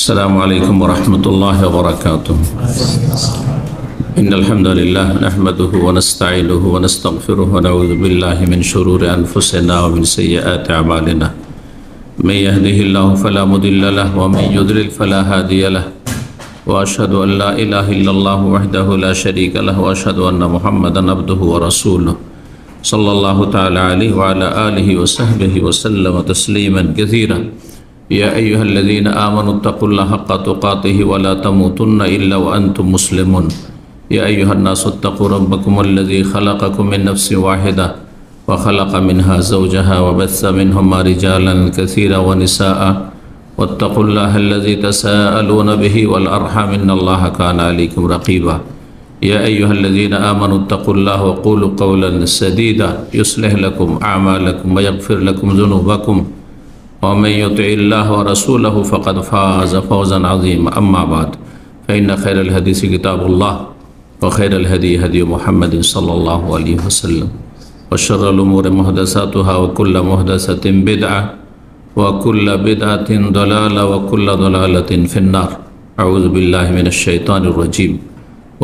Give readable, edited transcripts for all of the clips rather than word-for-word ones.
السلام عليكم ورحمة الله وبركاته. إن الحمد لله نحمده ونستعينه ونستغفره ونعوذ بالله من شرور أنفسنا ومن سيئات أعمالنا. من يهده الله فلا مضل له ومن يضلل فلا هادي له. وأشهد أن لا إله إلا الله وحده لا شريك له وأشهد أن محمدا عبده ورسوله صلى الله تعالى عليه وعلى آله وصحبه وسلم تسليما كثيرا. يا أيها الذين آمنوا اتقوا الله حق تقاته ولا تموتن إلا وأنتم مسلمون. يا أيها الناس اتقوا ربكم الذي خلقكم من نفس واحدة وخلق منها زوجها وبث منهما رجالا كثيرا ونساء واتقوا الله الذي تساءلون به والأرحام إن الله كان عليكم رقيبا. يا أيها الذين آمنوا اتقوا الله وقولوا قولا سديدا يصلح لكم أعمالكم ويغفر لكم ذنوبكم ومن يطع الله ورسوله فقد فاز فوزا عظيما. أما بعد فإن خير الحديث كتاب الله وخير الهدي هدي محمد صلى الله عليه وسلم وشر الأمور محدثاتها وكل محدثة بدعة وكل بدعة ضلالة وكل ضلالة في النار. أعوذ بالله من الشيطان الرجيم.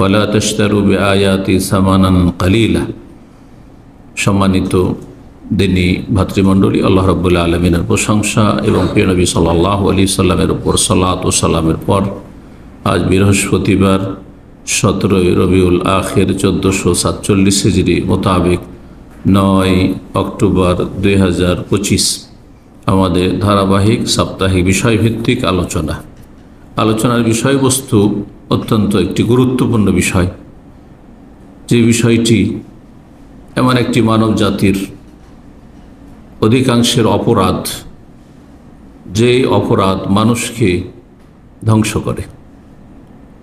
ولا تشتروا بآياتي ثمنا قليلا. সম্মানিত দিনী ভাতৃমণ্ডলী, আল্লাহ রাব্বুল আলামিনের প্রশংসা এবং প্রিয় নবী সাল্লাল্লাহু আলাইহি সাল্লামের উপর সালাত ও সালামের পর আজ বৃহস্পতিবার 17 রবিউল আখির 1447 হিজরি মোতাবেক 9 অক্টোবর 2025 আমাদের ধারাবাহিক সাপ্তাহিক বিষয়ভিত্তিক আলোচনার বিষয়বস্তু অত্যন্ত একটি গুরুত্বপূর্ণ বিষয়, যে বিষয়টি এমন একটি মানব জাতির অধিকাংশের অপরাধ, যে অপরাধ মানুষকে ধ্বংস করে,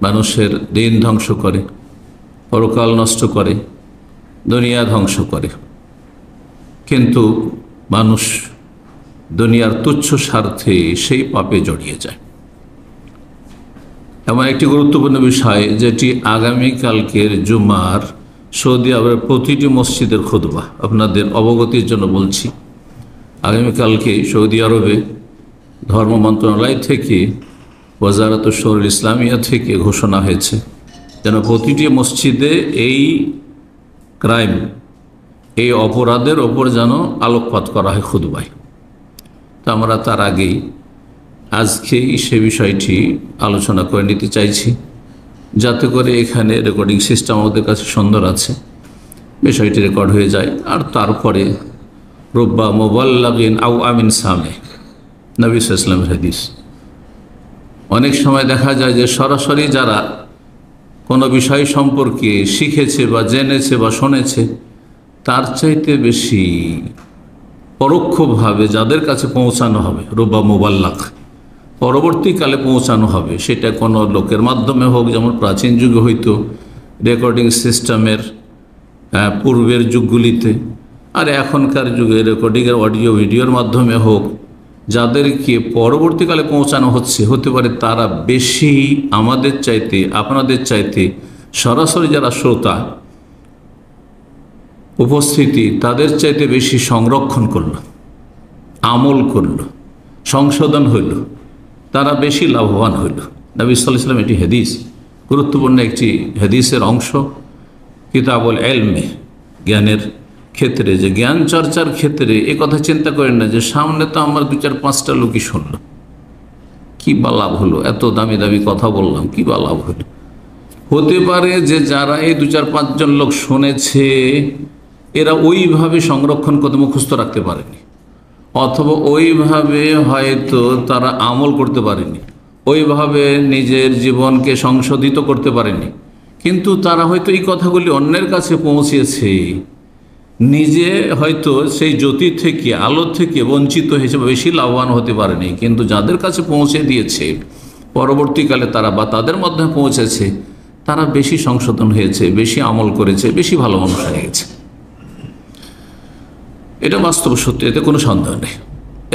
মানুষের দিন ধ্বংস করে, পরকাল নষ্ট করে, দুনিয়া ধ্বংস করে। কিন্তু মানুষ দুনিয়ার তুচ্ছ স্বার্থে সেই পাপে জড়িয়ে যায়। এমন একটি গুরুত্বপূর্ণ বিষয় যেটি আগামীকালকের জুমার সৌদি আরবের প্রতিটি মসজিদের খুতবা, আপনাদের অবগতির জন্য বলছি। আগামীকালকে সৌদি আরবে ধর্ম মন্ত্রণালয় থেকে, ওয়াজারাতুশ শরুল ইসলামিয়া থেকে ঘোষণা হয়েছে যেন প্রতিটি মসজিদে এই ক্রাইম, এই অপরাধের ওপর যেন আলোকপাত করা হয় খুতবায়। তো আমরা তার আগেই আজকেই সে বিষয়টি আলোচনা করে নিতে চাইছি, যাতে করে এখানে রেকর্ডিং সিস্টেম আমাদের কাছে সুন্দর আছে, বিষয়টি রেকর্ড হয়ে যায়। আর তারপরে রব্বা মুবাল্লাগিন আও আমিন সামে, নবী সাল্লাল্লাহু আলাইহি ওয়াসাল্লামের হাদিস। অনেক সময় দেখা যায় যে সরাসরি যারা কোনো বিষয় সম্পর্কে শিখেছে বা জেনেছে বা শুনেছে, তার চাইতে বেশি পরোক্ষভাবে যাদের কাছে পৌঁছানো হবে, রব্বা মুবাল্লাগ, পরবর্তীকালে পৌঁছানো হবে, সেটা কোনো লোকের মাধ্যমে হোক, যেমন প্রাচীন যুগে হইতো রেকর্ডিং সিস্টেমের পূর্বের যুগগুলিতে, আর এখনকার যুগে রেকর্ডিংয়ের অডিও ভিডিওর মাধ্যমে হোক, যাদেরকে পরবর্তীকালে পৌঁছানো হতে পারে তারা বেশি আমাদের চাইতে, আপনাদের চাইতে সরাসরি যারা শ্রোতা উপস্থিতি, তাদের চাইতে বেশি সংরক্ষণ করল, আমল করল, সংশোধন হইল, তারা বেশি লাভবান হইল। নবী সাল্লাল্লাহু আলাইহি ওয়াসাল্লাম, এটি হাদিস, গুরুত্বপূর্ণ একটি হাদিসের অংশ। কিতাবুল ইলমে, জ্ঞানের ক্ষেত্রে, যে জ্ঞান চর্চার ক্ষেত্রে এ কথা চিন্তা করেন না যে সামনে তো আমার 2-4-5টা লোকই শুনল, কি বা লাভ হলো, এত দামি দামি কথা বললাম, কি বা লাভ হলো। হতে পারে যে যারা এই 2-4-5 জন লোক শুনেছে, এরা ওইভাবে সংরক্ষণ করতে, মুখস্থ রাখতে পারেনি, অথবা ওইভাবে হয়তো তারা আমল করতে পারেনি, ওইভাবে নিজের জীবনকে সংশোধিত করতে পারেনি, কিন্তু তারা হয়তো এই কথাগুলি অন্যের কাছে পৌঁছেছে, নিজে হয়তো সেই জ্যোতি থেকে, আলো থেকে বঞ্চিত হয়েছে, বেশি লাভবান হতে পারেনি। কিন্তু যাদের কাছে পৌঁছে দিয়েছে, পরবর্তীকালে তারা বা তাদের মাধ্যমে পৌঁছেছে, তারা বেশি সংশোধন হয়েছে, বেশি আমল করেছে, বেশি ভালো মানুষ হয়ে গেছে। এটা বাস্তব সত্যি, এতে কোনো সন্দেহ নেই।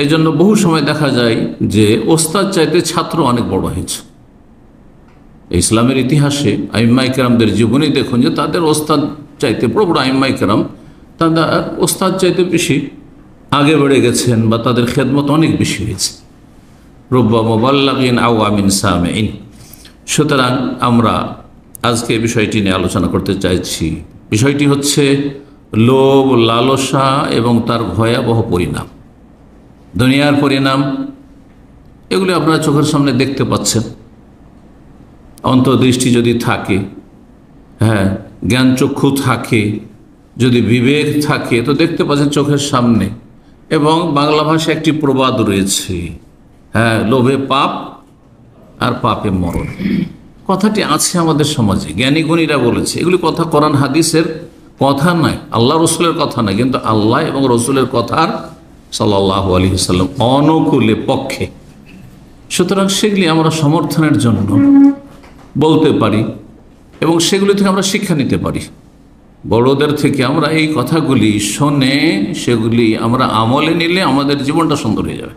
এই জন্য বহু সময় দেখা যায় যে ওস্তাদ চাইতে ছাত্র অনেক বড় হয়েছে। ইসলামের ইতিহাসে আইম্মায়ে কেরামদের জীবনী দেখুন যে তাদের ওস্তাদ চাইতে, বড় বড় আইম্মায়ে কেরাম, তারা ওস্তাদ চাইতে বেশি আগে বেড়ে গেছেন বা তাদের খেদমত অনেক বেশি হয়েছে। রুব্বা মুবাল্লাগিন আও আমিন সামিইন। সুতরাং আমরা আজকে বিষয়টি নিয়ে আলোচনা করতে চাইছি। বিষয়টি হচ্ছে লোভ, লালসা এবং তার ভয়াবহ পরিণাম, দুনিয়ার পরিণাম। এগুলি আপনারা চোখের সামনে দেখতে পাচ্ছেন। অন্তর্দৃষ্টি যদি থাকে, হ্যাঁ, জ্ঞান চক্ষু থাকে, যদি বিবেক থাকে, তো দেখতে পাচ্ছেন চোখের সামনে। এবং বাংলা ভাষায় একটি প্রবাদ রয়েছে, হ্যাঁ, লোভে পাপ আর পাপে মরণ। কথাটি আছে আমাদের সমাজে, জ্ঞানী গুণীরা বলেছে। এগুলি কথা কোরআন হাদিসের কথা নয়, আল্লাহ রসুলের কথা নয়, কিন্তু আল্লাহ এবং রসুলের কথার সাল্লাল্লাহু আলাইহি ওয়াসাল্লাম অনুকূলে পক্ষে। সুতরাং সেগুলি আমরা সমর্থনের জন্য বলতে পারি এবং সেগুলি থেকে আমরা শিক্ষা নিতে পারি। বড়দের থেকে আমরা এই কথাগুলি শুনে সেগুলি আমরা আমলে নিলে আমাদের জীবনটা সুন্দর হয়ে যাবে।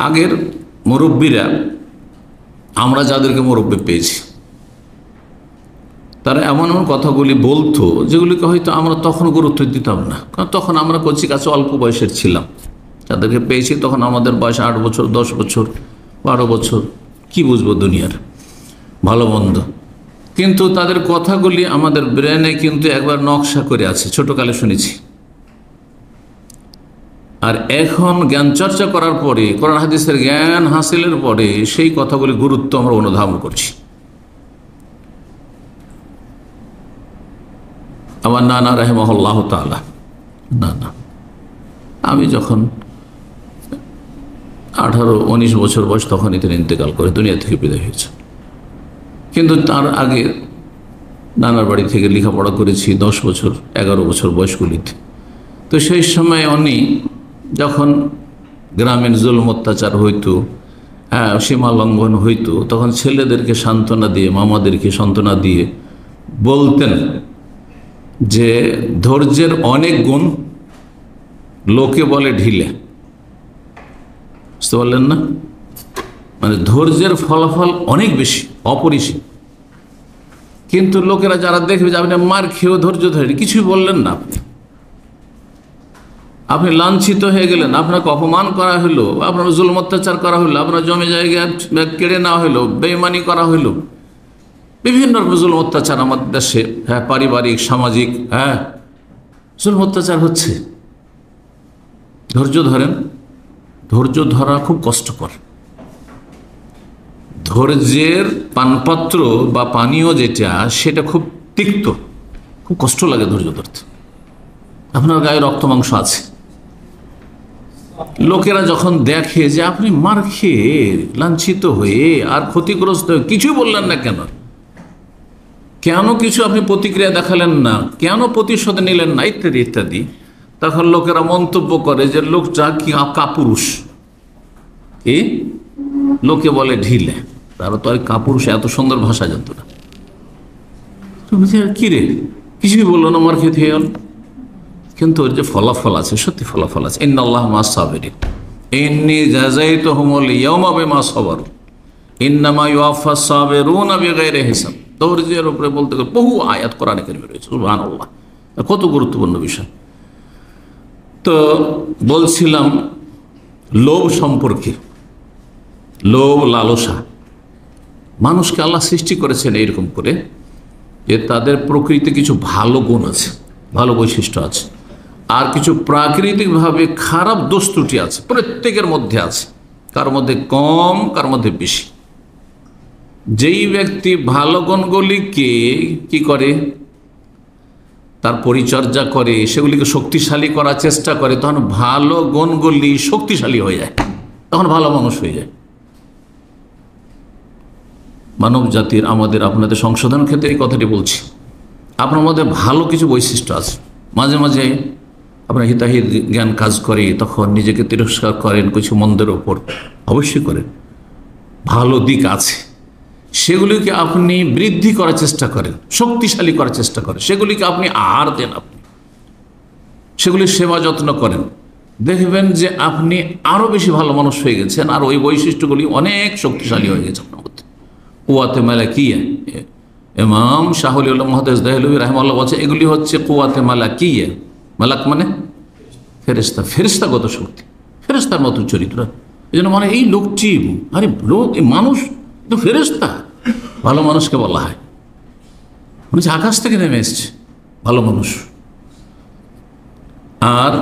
আগের মুরব্বীরা, আমরা যাদেরকে মুরব্বী পেয়েছি, তারা এমন এমন কথাগুলি বলতো যেগুলিকে হয়তো আমরা তখন গুরুত্ব দিতাম না, কারণ তখন আমরা কচি কাছে অল্প বয়সের ছিলাম। যাদেরকে পেয়েছি তখন আমাদের বয়স 8 বছর, 10 বছর, 12 বছর, কি বুঝবো দুনিয়ার ভালো মন্দ। কিন্তু তাদের কথাগুলি আমাদের ব্রেনে কিন্তু একবার নকশা করে আছে, ছোটকালে শুনেছি। আর এখন জ্ঞান চর্চা করার পরে, কোরআন হাদিসের জ্ঞান হাসিলের পরে সেই কথাগুলি গুরুত্ব আমরা অনুধাবন করছি। আমার নানা রাহিমাহুল্লাহ তাআলা, নানা, আমি যখন 18-19 বছর বয়স, তখনই তিনি ইন্তেকাল করে দুনিয়া থেকে বিদায় হয়েছে। কিন্তু তার আগে নানার বাড়ি থেকে লেখাপড়া করেছি 10 বছর, 11 বছর বয়সগুলিতে। তো সেই সময় উনি যখন গ্রামীণ জুলম অত্যাচার হইতো, সীমা লঙ্ঘন হইতো, তখন ছেলেদেরকে সান্ত্বনা দিয়ে, মামাদেরকে সান্ত্বনা দিয়ে বলতেন যে ধৈর্যের অনেক গুণ, লোকে বলে ঢিলে। বুঝতে পারলেন না? মানে ধৈর্যের ফলাফল অনেক বেশি, অপরিসীম। কিন্তু লোকেরা যারা দেখবে যে আপনি মার খেয়েও ধৈর্য ধরেন, কিছুই বললেন না, আপনি লাঞ্ছিত হয়ে গেলেন, আপনাকে অপমান করা হলো, আপনার জুলম অত্যাচার করা হলো, আপনার জমি জায়গা কেড়ে নেওয়া হলো, বেইমানি করা হলো, বিভিন্ন রকম জুলম অত্যাচার আমাদের দেশে, হ্যাঁ, পারিবারিক, সামাজিক, হ্যাঁ, জুলম অত্যাচার হচ্ছে। ধৈর্য ধরেন। ধৈর্য ধরা খুব কষ্টকর। ধৈর্যের পানপাত্র বা পানীয় যেটা, সেটা খুব তিক্ত, খুব কষ্ট লাগে ধৈর্য ধরতে। আপনার গায়ে রক্ত মাংস আছে, লোকেরা যখন দেখে যে আপনি মার খেয়ে, লাঞ্ছিত হয়ে আর ক্ষতিগ্রস্ত হয়ে কিছুই বললেন না, কেন কিছু আপনি প্রতিক্রিয়া দেখালেন না, কেন প্রতিশোধ নিলেন না, ইত্যাদি ইত্যাদি, তখন লোকেরা মন্তব্য করে যে লোকটা কি কাপুরুষ, কি লোকে বলে ঢিলে। তারা তো আর কাপুরুষ এত সুন্দর ভাষা জানতো না। কি রে, কিছুই বললো না, মার খেতে গেল। কিন্তু ওর যে ফলাফল আছে, সত্যি ফলাফল আছে। ইন্নাল্লাহা মা'আস সাবিরিন, ইন্নী জাযাইতুহুমুল ইয়াওমা বিমা সাবারু ইন্নামা ইউওয়াফাস সাবিরুনা বিগাইরি হিসাব। ধৈর্যের উপরে বলতে গেলে বহু আয়াত কোরআনে কারিমে রয়েছে। সুবহানাল্লাহ, কত গুরুত্বপূর্ণ বিষয়। তো বলছিলাম লোভ সম্পর্কে। লোভ, লালসা, মানুষকে আল্লাহ সৃষ্টি করেছেন এইরকম করে যে তাদের প্রকৃতিতে কিছু ভালো গুণ আছে, ভালো বৈশিষ্ট্য আছে, আর কিছু প্রাকৃতিকভাবে খারাপ দোষ ত্রুটি আছে, প্রত্যেকের মধ্যে আছে, কার মধ্যে কম, কার মধ্যে বেশি। যেই ব্যক্তি ভালো গুণগুলিকে কি করে, তার পরিচর্যা করে, সেগুলিকে শক্তিশালী করার চেষ্টা করে, তখন ভালো গুণগুলি শক্তিশালী হয়ে যায়, তখন ভালো মানুষ হয়ে যায়। মানব জাতির, আমাদের, আপনাদের সংশোধন ক্ষেত্রে এই কথাটি বলছি। আপনার মধ্যে ভালো কিছু বৈশিষ্ট্য আছে, মাঝে মাঝে আপনার হিতাহিত জ্ঞান কাজ করে, তখন নিজেকে তিরস্কার করেন কিছু মন্দের ওপর, অবশ্যই করেন, ভালো দিক আছে, সেগুলিকে আপনি বৃদ্ধি করার চেষ্টা করেন, শক্তিশালী করার চেষ্টা করেন, সেগুলিকে আপনি আহার দেন, আপনি সেগুলির সেবা যত্ন করেন, দেখবেন যে আপনি আরও বেশি ভালো মানুষ হয়ে গেছেন, আর ওই বৈশিষ্ট্যগুলি অনেক শক্তিশালী হয়ে গেছে আপনার মধ্যে। কুওয়াতে মালাকিয়া, ইমাম শাহ ওলিউল্লাহ মুহাদ্দিস দেহলভী রাহিমাহুল্লাহ বলছে, এগুলি হচ্ছে কুওয়াতে মালাকিয়া। মালাক মানে ফেরেশতা, ফেরেশতাগত শক্তি, ফেরেশতার মতো চরিত্র, এই জন্য মানে এই লোকটি, আরে লোক, এই মানুষ তো ফেরেশতা, ভালো মানুষকে বলা হয়, মানে আকাশ থেকে নেমে এসছে ভালো মানুষ। আর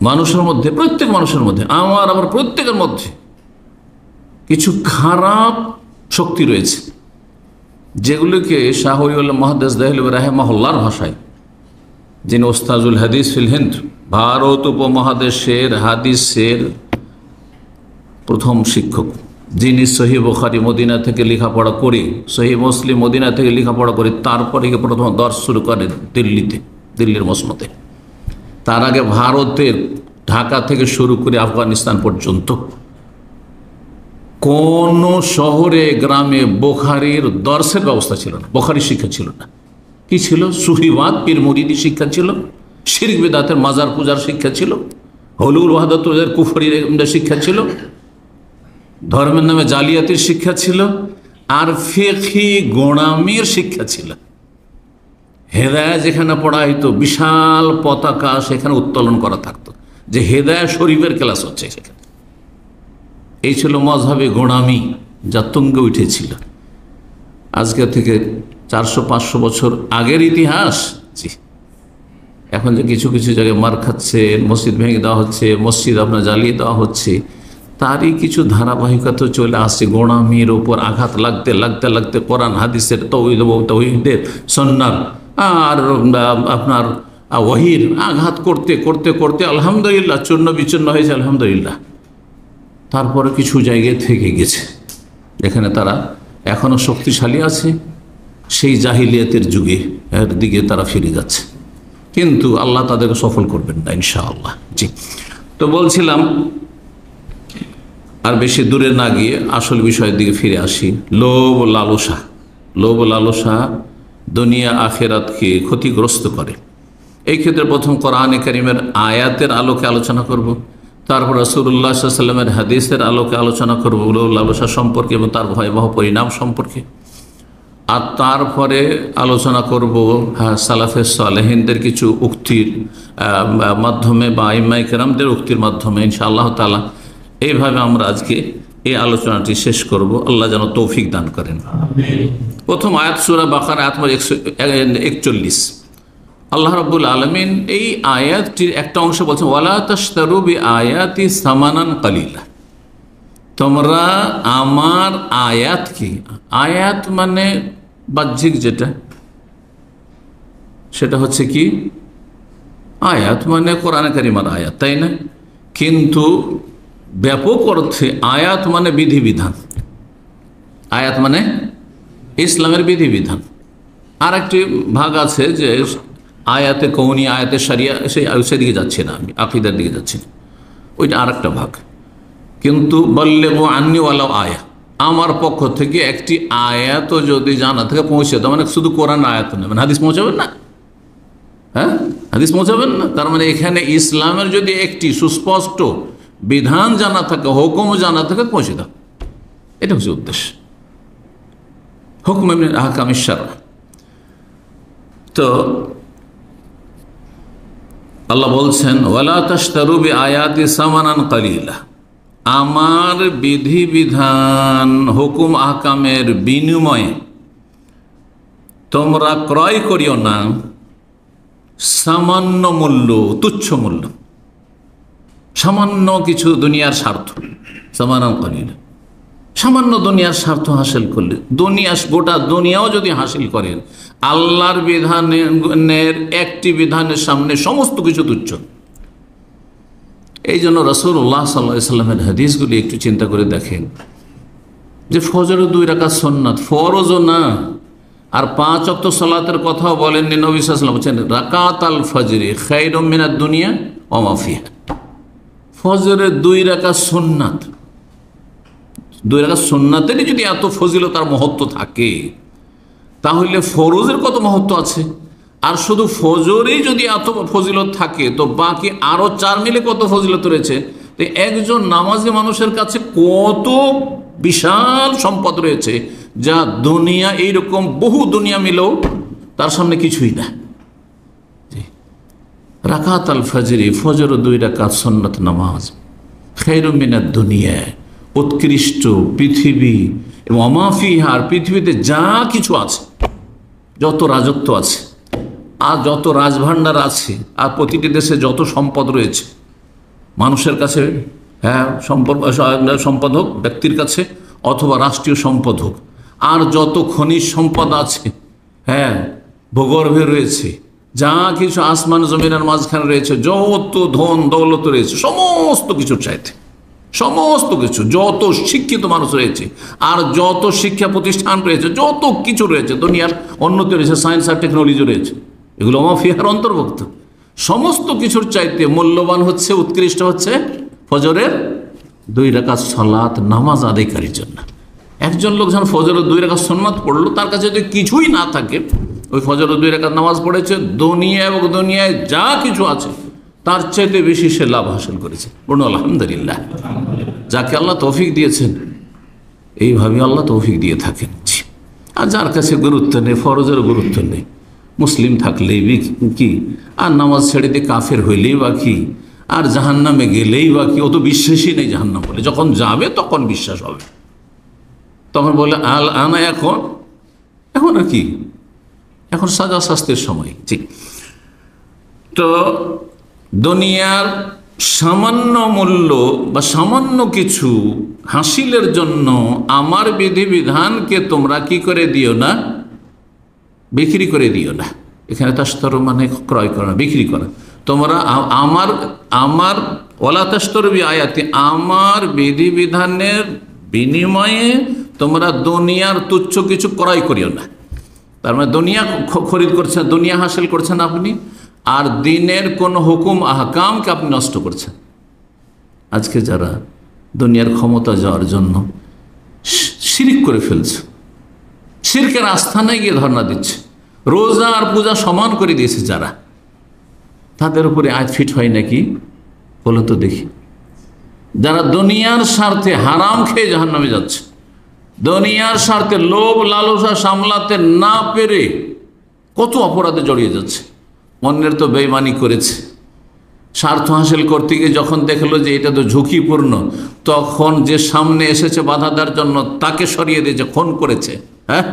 মানুষের মধ্যে, প্রত্যেক মানুষের মধ্যে, আমার প্রত্যেকের মধ্যে কিছু খারাপ শক্তি রয়েছে, যেগুলোকে শাহ ওলিউল্লাহ মুহাদ্দিস দেহলভী রাহিমাহুল্লাহর ভাষায়, যিনি ওস্তাজুল হাদিস ফিল হিন্দ, ভারত উপমহাদেশের হাদিসের প্রথম শিক্ষক, যিনি সহিহ বুখারী মদিনা থেকে লেখাপড়া করে, সহিহ মুসলিম মদিনা থেকে লেখাপড়া করে, তারপরে প্রথম দর্স শুরু করেন দিল্লির মসনদে। তার আগে ভারতের ঢাকা থেকে শুরু করে আফগানিস্তান পর্যন্ত কোন শহরে গ্রামে বুখারীর দর্সের ব্যবস্থা ছিল না, বুখারী শিক্ষা ছিল না। কি ছিল? সুফিবাদ, পীর মুরিদি শিক্ষা ছিল, শিরক বিদআতের মাজার পূজার শিক্ষা ছিল, হুলুল ওয়াহদাতুল কুফরির শিক্ষা ছিল, ধর্মের নামে জালিয়াতির শিক্ষা ছিল, আর ফিকহি গোঁড়ামির শিক্ষা ছিল। হেদায়া যেখানে পড়া হইতো, বিশাল পতাকা সেখানে উত্তোলন করা থাকতো যে হেদায়া শরীফের ক্লাস হচ্ছে সেখানে। এই ছিল মজহাবে গোঁড়ামি, যা তুঙ্গে উঠেছিল। আজকে থেকে 400-500 বছর আগের ইতিহাস। জি, এখন যে কিছু কিছু জায়গায় মার খাচ্ছে, মসজিদ ভেঙে দেওয়া হচ্ছে, মসজিদ আপনার জ্বালিয়ে দেওয়া হচ্ছে, তারই কিছু ধারাবাহিকতা চলে আসছে। গোঁড়ামির ওপর আঘাত লাগতে লাগতে লাগতে কোরআন হাদিসের, তাওহীদের, সুন্নাহর আর আপনার ওয়াহির আঘাত করতে করতে করতে আলহামদুলিল্লাহ চূর্ণ বিচূর্ণ হয়েছে, আলহামদুলিল্লাহ। তারপরে কিছু জায়গায় থেকে গেছে, এখানে তারা এখনো শক্তিশালী আছে, সেই জাহিলিয়াতের যুগে এর দিকে তারা ফিরে যাচ্ছে, কিন্তু আল্লাহ তাদেরকে সফল করবেন না ইনশাআল্লাহ। জি, তো বলছিলাম, আর বেশি দূরে না গিয়ে আসল বিষয়ের দিকে ফিরে আসি। লোভ লালসা দুনিয়া আখেরাতকে ক্ষতিগ্রস্ত করে। এই ক্ষেত্রে প্রথম কোরআনে কারীমের আয়াতের আলোকে আলোচনা করব, তারপর রাসূলুল্লাহ সাল্লাল্লাহু আলাইহি ওয়াসাল্লামের হাদিসের আলোকে আলোচনা করব লোভ লালসা সম্পর্কে এবং তার ভয়াবহ পরিণাম সম্পর্কে। আর তারপরে আলোচনা করব সালাফে সালেহিনদের কিছু উক্তির মাধ্যমে বা আইম্মায়ে কেরামদের উক্তির মাধ্যমে ইনশাআল্লাহ তাআলা। এইভাবে আমরা আজকে এই আলোচনাটি শেষ করব। আল্লাহ যেন তৌফিক দান করেন। প্রথম আয়াত সূরা বাকারা আয়াত 141। আল্লাহ রাব্বুল আলামিন এই আয়াতটির একটা অংশ বলছেন, ওয়ালা তাশতারু বিআয়াতি সামানান কালিলা, তোমরা আমার আয়াত কি, আয়াত মানে বাহ্যিক যেটা, সেটা হচ্ছে কি আয়াত মানে কোরআনে কারীমের আয়াত, তাই না? কিন্তু ব্যাপক অর্থে আয়াত মানে বিধিবিধান, আয়াত মানে ইসলামের বিধিবিধান। আর একটি ভাগ আছে যে আয়াতে কৌনি, আয়াতে শরিয়া, সেদিকে যাচ্ছে না, আমি আকীদার দিকে যাচ্ছি না, ওইটা আর একটা ভাগ। কিন্তু বল্লেগু আন্নি ওয়ালাউ আয়া, আমার পক্ষ থেকে একটি আয়াতও যদি জানা থেকে পৌঁছে দাও, মানে শুধু কোরআন আয়াত নয়, মানে হাদিস পৌঁছাবেন না, হ্যাঁ হাদিস পৌঁছাবেন না, তার মানে এখানে ইসলামের যদি একটি সুস্পষ্ট বিধান জানা থাকে, হুকুম জানা থাকে, পৌঁছে দাও, এটা হচ্ছে উদ্দেশ্য, হুকম মিন আহকামিশ শারআ। তো আল্লাহ বলছেন, ওয়ালা তাশতারু বিআয়াতি সামানান কালিলা, আমার বিধিবিধান হুকুম আহকামের বিনিময়ে তোমরা ক্রয় করিও না সামান্য মূল্য, তুচ্ছ মূল্য, সামান্য কিছু দুনিয়ার স্বার্থ, সামানান কালিলা, সামান্য দুনিয়ার স্বার্থ হাসিল করলে, গোটা দুনিয়াও যদি হাসিল করেন, আল্লাহর বিধানের একটি বিধানের সামনে সমস্ত কিছু তুচ্ছ। এই জন্য রাসূলুল্লাহ সাল্লাল্লাহু আলাইহি ওয়াসাল্লামের হাদিসগুলি একটু চিন্তা করে দেখেন, যে ফজরের 2 রাকাত সুন্নাত, ফরজও না, আর 5 ওয়াক্ত সালাতের কথাও বলেননি নবী সাল্লাল্লাহু আলাইহি ওয়াসাল্লাম, বলেন রাকাতাল ফজরি খায়রুম মিনাদ দুনিয়া ওয়া মা ফিহা। ফজরের 2 রাকাত সুন্নাত, 2 রাকাত সুন্নাতেরই যদি এত ফজিলত আর মহত্ব থাকে, তাহলে ফরজের কত মহত্ব আছে। আর শুধু ফজরেই যদি এত ফজিলত থাকে, তো বাকি আরো 4 মিলে কত ফজিলত রয়েছে। তো একজন নামাজি মানুষের কাছে কত বিশাল সম্পদ রয়েছে, যা দুনিয়া, এইরকম বহু দুনিয়া মিলেও তার সামনে কিছুই না। রাকাত আল ফজরি, ফজর 2 রাকাত সুন্নাত নামাজ, খায়রুম মিনাদ দুনিয়া, উৎকৃষ্ট পৃথিবী এবং অমাফিহার পৃথিবীতে যা কিছু আছে, যত রাজত্ব আছে আর যত রাজভাণ্ডার আছে আর প্রতিটি দেশে যত সম্পদ রয়েছে মানুষের কাছে, হ্যাঁ সম্পদ হোক ব্যক্তির কাছে অথবা রাষ্ট্রীয় সম্পদ হোক, আর যত খনিজ সম্পদ আছে, হ্যাঁ ভূগর্ভে রয়েছে, যা কিছু আসমান জমিনের মাঝখানে রয়েছে, যত ধন দৌলত রয়েছে, সমস্ত কিছুর চাইতে সমস্ত কিছু, যত শিক্ষিত মানুষ রয়েছে আর যত শিক্ষা প্রতিষ্ঠান রয়েছে, যত কিছু রয়েছে, দুনিয়ার উন্নতি রয়েছে, সায়েন্স আর টেকনোলজি রয়েছে, এগুলো মাফিয়ার অন্তর্ভুক্ত। সমস্ত কিছুর চাইতে মূল্যবান হচ্ছে, উৎকৃষ্ট হচ্ছে ফজরের 2 রাকাত সালাত নামাজ আদায়কারীর জন্য। একজন লোক যখন ফজরের 2 রাকাত সুন্নাত পড়লো, তার কাছে যদি কিছুই না থাকে, ওই ফজরের 2 রাকাত নামাজ পড়েছে, দুনিয়া এবং দুনিয়ায় যা কিছু আছে তার চাইতে বেশি সে লাভ হাসিল করেছে। বলুন আলহামদুলিল্লাহ। যাকে আল্লাহ তৌফিক দিয়েছেন এইভাবে আল্লাহ তৌফিক দিয়ে থাকেন। আর যার কাছে গুরুত্ব নেই, ফরজের গুরুত্ব নেই, মুসলিম থাকলেই কি, আর নামাজ ছেড়ে দিয়ে কাফের হইলেই বা কি, আর জাহান্নামে গেলেই বা কি, ও তো বিশ্বাসই নেই জাহান্নাম বলে। যখন যাবে তখন বিশ্বাস হবে, তখন বলে আল আনা, এখন আর কি, এখন সাজা শাস্তির সময়। ঠিক তো দুনিয়ার সামান্য মূল্য বা সামান্য কিছু হাসিলের জন্য আমার বিধিবিধানকে তোমরা কি করে দিও না, বিক্রি করে দিও না। এখানে তাস্তর মানে ক্রয় করা, বিক্রি করা। তোমরা আমার ওয়ালা তাস্তর বি আয়াতি, আমার বিধিবিধানের বিনিময়ে তোমরা দুনিয়ার তুচ্ছ কিছু ক্রয় করিও না। তার মানে দুনিয়া খরিদ করছেন, দুনিয়া হাসিল করছেন আপনি, আর দিনের কোন হুকুম আহকামকে আপনি নষ্ট করছেন। আজকে যারা দুনিয়ার ক্ষমতা যাওয়ার জন্য শিরক করে ফেলছে, শিরকের আস্থানায় গিয়ে ধর্ণা দিচ্ছে, রোজা আর পূজা সমান করে দিয়েছে যারা, তাদের উপরে আয়াত ফিট হয় নাকি বলো তো দেখি? যারা দুনিয়ার স্বার্থে হারাম খেয়ে জাহান্নামে যাচ্ছে, দুনিয়ার স্বার্থে লোভ লালসা সামলাতে না পেরে কত অপরাধে জড়িয়ে যাচ্ছে। অন্যের তো বেঈমানি করেছে, স্বার্থ হাসিল করতে গিয়ে যখন দেখলো যে এটা তো ঝুঁকিপূর্ণ, তখন যে সামনে এসেছে বাধা দেওয়ার জন্য তাকে সরিয়ে দিয়েছে, খুন করেছে। হ্যাঁ,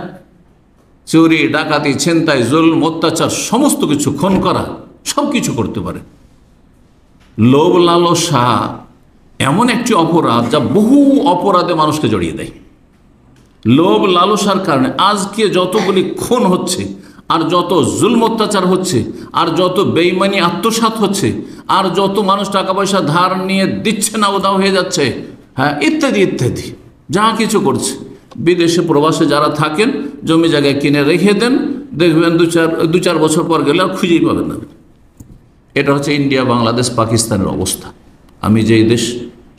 চুরি ডাকাতি ছিনতাই জুলম অত্যাচার সমস্ত কিছু, খুন করা, সব কিছু করতে পারে। লোভ লালসা এমন একটি অপরাধ যা বহু অপরাধে মানুষকে জড়িয়ে দেয়। লোভ লালসার কারণে আজকে যতগুলি খুন হচ্ছে, আর যত জুলম অত্যাচার হচ্ছে, আর যত বেঈমানি আত্মসাৎ হচ্ছে, আর যত মানুষ টাকা পয়সা ধার নিয়ে দিচ্ছে না, উদাও হয়ে যাচ্ছে, হ্যাঁ ইত্যাদি ইত্যাদি যা কিছু করছে। বিদেশে প্রবাসে যারা থাকেন, জমি জায়গায় কিনে রেখে দেন, দেখবেন দু চার বছর পর গেলে আর খুঁজেই পাবেন না। এটা হচ্ছে ইন্ডিয়া, বাংলাদেশ, পাকিস্তানের অবস্থা। আমি যেই দেশ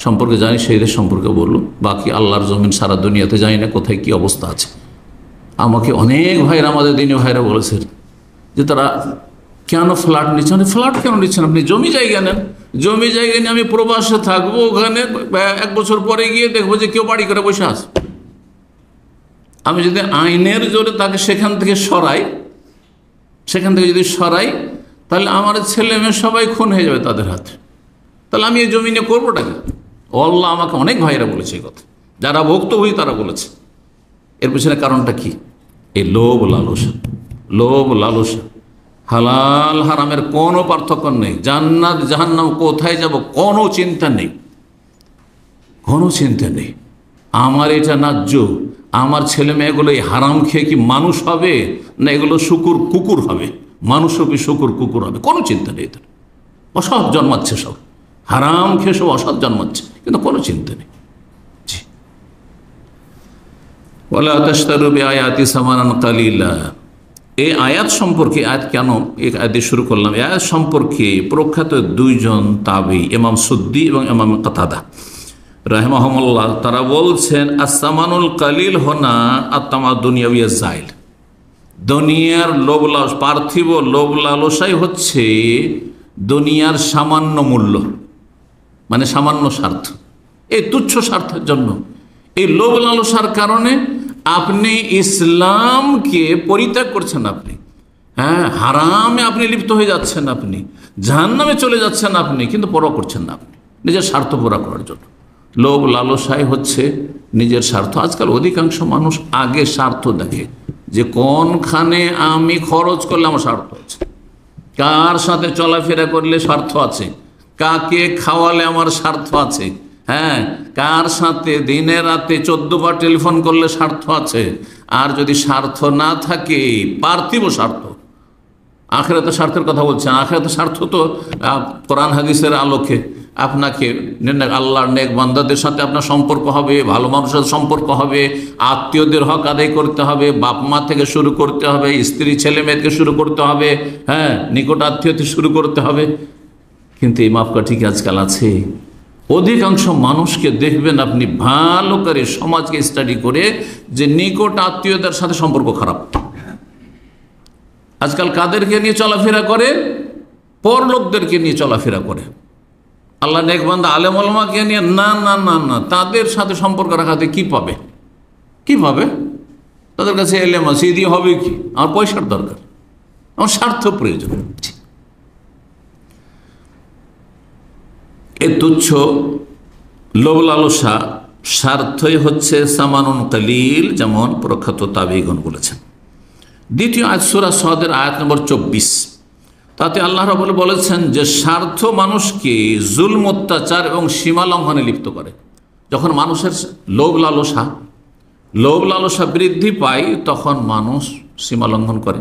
সম্পর্কে জানি সেই দেশ সম্পর্কে বললো, বাকি আল্লাহর জমিন সারা দুনিয়াতে জানি না কোথায় কি অবস্থা আছে। আমাকে অনেক ভাইরা, আমাদের দিনী ভাইরা বলেছেন যে তারা কেন ফ্ল্যাট নিচ্ছেন। ফ্ল্যাট কেন নিচ্ছেন? আপনি জমি জায়গা নেন, জমি জায়গা নিয়ে আমি প্রবাসে থাকবো, ওখানে 1 বছর পরে গিয়ে দেখবো যে কেউ বাড়ি করে বসে আছে। আমি যদি আইনের জোরে তাকে সেখান থেকে যদি সরাই, তাহলে আমার ছেলে মেয়ে সবাই খুন হয়ে যাবে তাদের হাতে। তাহলে আমি এই জমি নিয়ে করবোটাকে? আল্লাহ আমাকে অনেক ভাইরা বলেছে এই কথা, যারা ভুক্তভোগী তারা বলেছে। এর পিছনে কারণটা কি? এই লোভ লালসা। লোভ লালসা, হালাল হারামের কোনো পার্থক্য নেই। জান্নাত জাহান্নাম কোথায় যাব কোনো চিন্তা নেই, কোনো চিন্তা নেই। আমার এটা ন্যায্য, আমার ছেলে মেয়েগুলো এই হারাম খেয়ে কি মানুষ হবে, না এগুলো কুকুর হবে, মানুষরূপী কুকুর হবে, কোনো চিন্তা নেই। তার অসৎ জন্মাচ্ছে, সব হারাম খেয়ে সব অসৎ জন্মাচ্ছে, কিন্তু কোনো চিন্তা নেই। ওয়ালা তাশতারু বিআয়াতি সামানান কালিলা। এই আয়াত সম্পর্কে, আয়াত কেন এই আয়াত দিয়ে শুরু করলাম, এই আয়াত সম্পর্কে প্রখ্যাত 2 জন তাবী, ইমাম সুদ্দি এবং ইমাম কাতাদা রাহিমাহুমুল্লাহ, তারা বলছেন আস-সামানুল কালিল হোনা আত-তামাদুনিয়াউইয়া যাইল। দুনিয়ার লোভ লালসা, পার্থিব লোভ লালসাই হচ্ছে দুনিয়ার সামান্য মূল্য, মানে সামান্য স্বার্থ, এই তুচ্ছ স্বার্থের জন্য, এই লোভ লালসার কারণে আপনি ইসলামকে পরিত্যাগ করছেন, আপনি হ্যাঁ হারামে আপনি লিপ্ত হয়ে যাচ্ছেন, আপনি জাহান্নামে চলে যাচ্ছেন, আপনি কিন্তু পরোয়া করছেন না, আপনি নিজের স্বার্থ পুরা করার জন্য। লোভ লালসাই হচ্ছে নিজের স্বার্থ। আজকাল অধিকাংশ মানুষ আগে স্বার্থ দেখে, যে কোনখানে আমি খরচ করলে আমার স্বার্থ আছে, কার সাথে চলাফেরা করলে স্বার্থ আছে, কাকে খাওয়ালে আমার স্বার্থ আছে, হ্যাঁ, কার সাথে দিনে রাতে 14 বার টেলিফোন করলে স্বার্থ আছে। আর যদি স্বার্থ না থাকে, পার্থিব স্বার্থ, আখিরাতের স্বার্থের কথা বলছেন, আখিরাতের স্বার্থ তো কোরআন হাদিসের আলোকে আপনাকে আল্লাহর নেক বান্দাদের সাথে আপনার সম্পর্ক হবে, ভালো মানুষের সাথে সম্পর্ক হবে, আত্মীয়দের হক আদায় করতে হবে, বাপ মা থেকে শুরু করতে হবে, স্ত্রী ছেলে মেয়েকে শুরু করতে হবে, হ্যাঁ, নিকট আত্মীয়তে শুরু করতে হবে। কিন্তু এই মাপকাঠি কি আজকাল আছে? অধিকাংশ মানুষকে দেখবেন আপনি ভালো করে সমাজকে স্টাডি করে, যে নিকট আত্মীয়দের সাথে সম্পর্ক খারাপ। আজকাল কাদেরকে নিয়ে চলাফেরা করে? পরলোকদেরকে নিয়ে চলাফেরা করে। আল্লাহ নেক বান্দা আলেম ওলামাকে নিয়ে না না না না, তাদের সাথে সম্পর্ক রাখাতে কি পাবে? কি পাবে? তাদের কাছে এলেম আছে, দিয়ে হবে কি? আমার পয়সার দরকার, আমার স্বার্থ প্রয়োজন। এ তুচ্ছ লোভ লালসা স্বার্থই হচ্ছে সামানুন কালিল, যেমন প্রখ্যাত তাবিঈগণ বলেছেন। দ্বিতীয় আয়াত সূরা সদের আয়াত নম্বর 24, তাতে আল্লাহ রাব্বুল বলেছেন যে স্বার্থ মানুষকে জুলম, অত্যাচার এবং সীমা লঙ্ঘনে লিপ্ত করে। যখন মানুষের লোভ লালসা বৃদ্ধি পায়, তখন মানুষ সীমা লঙ্ঘন করে,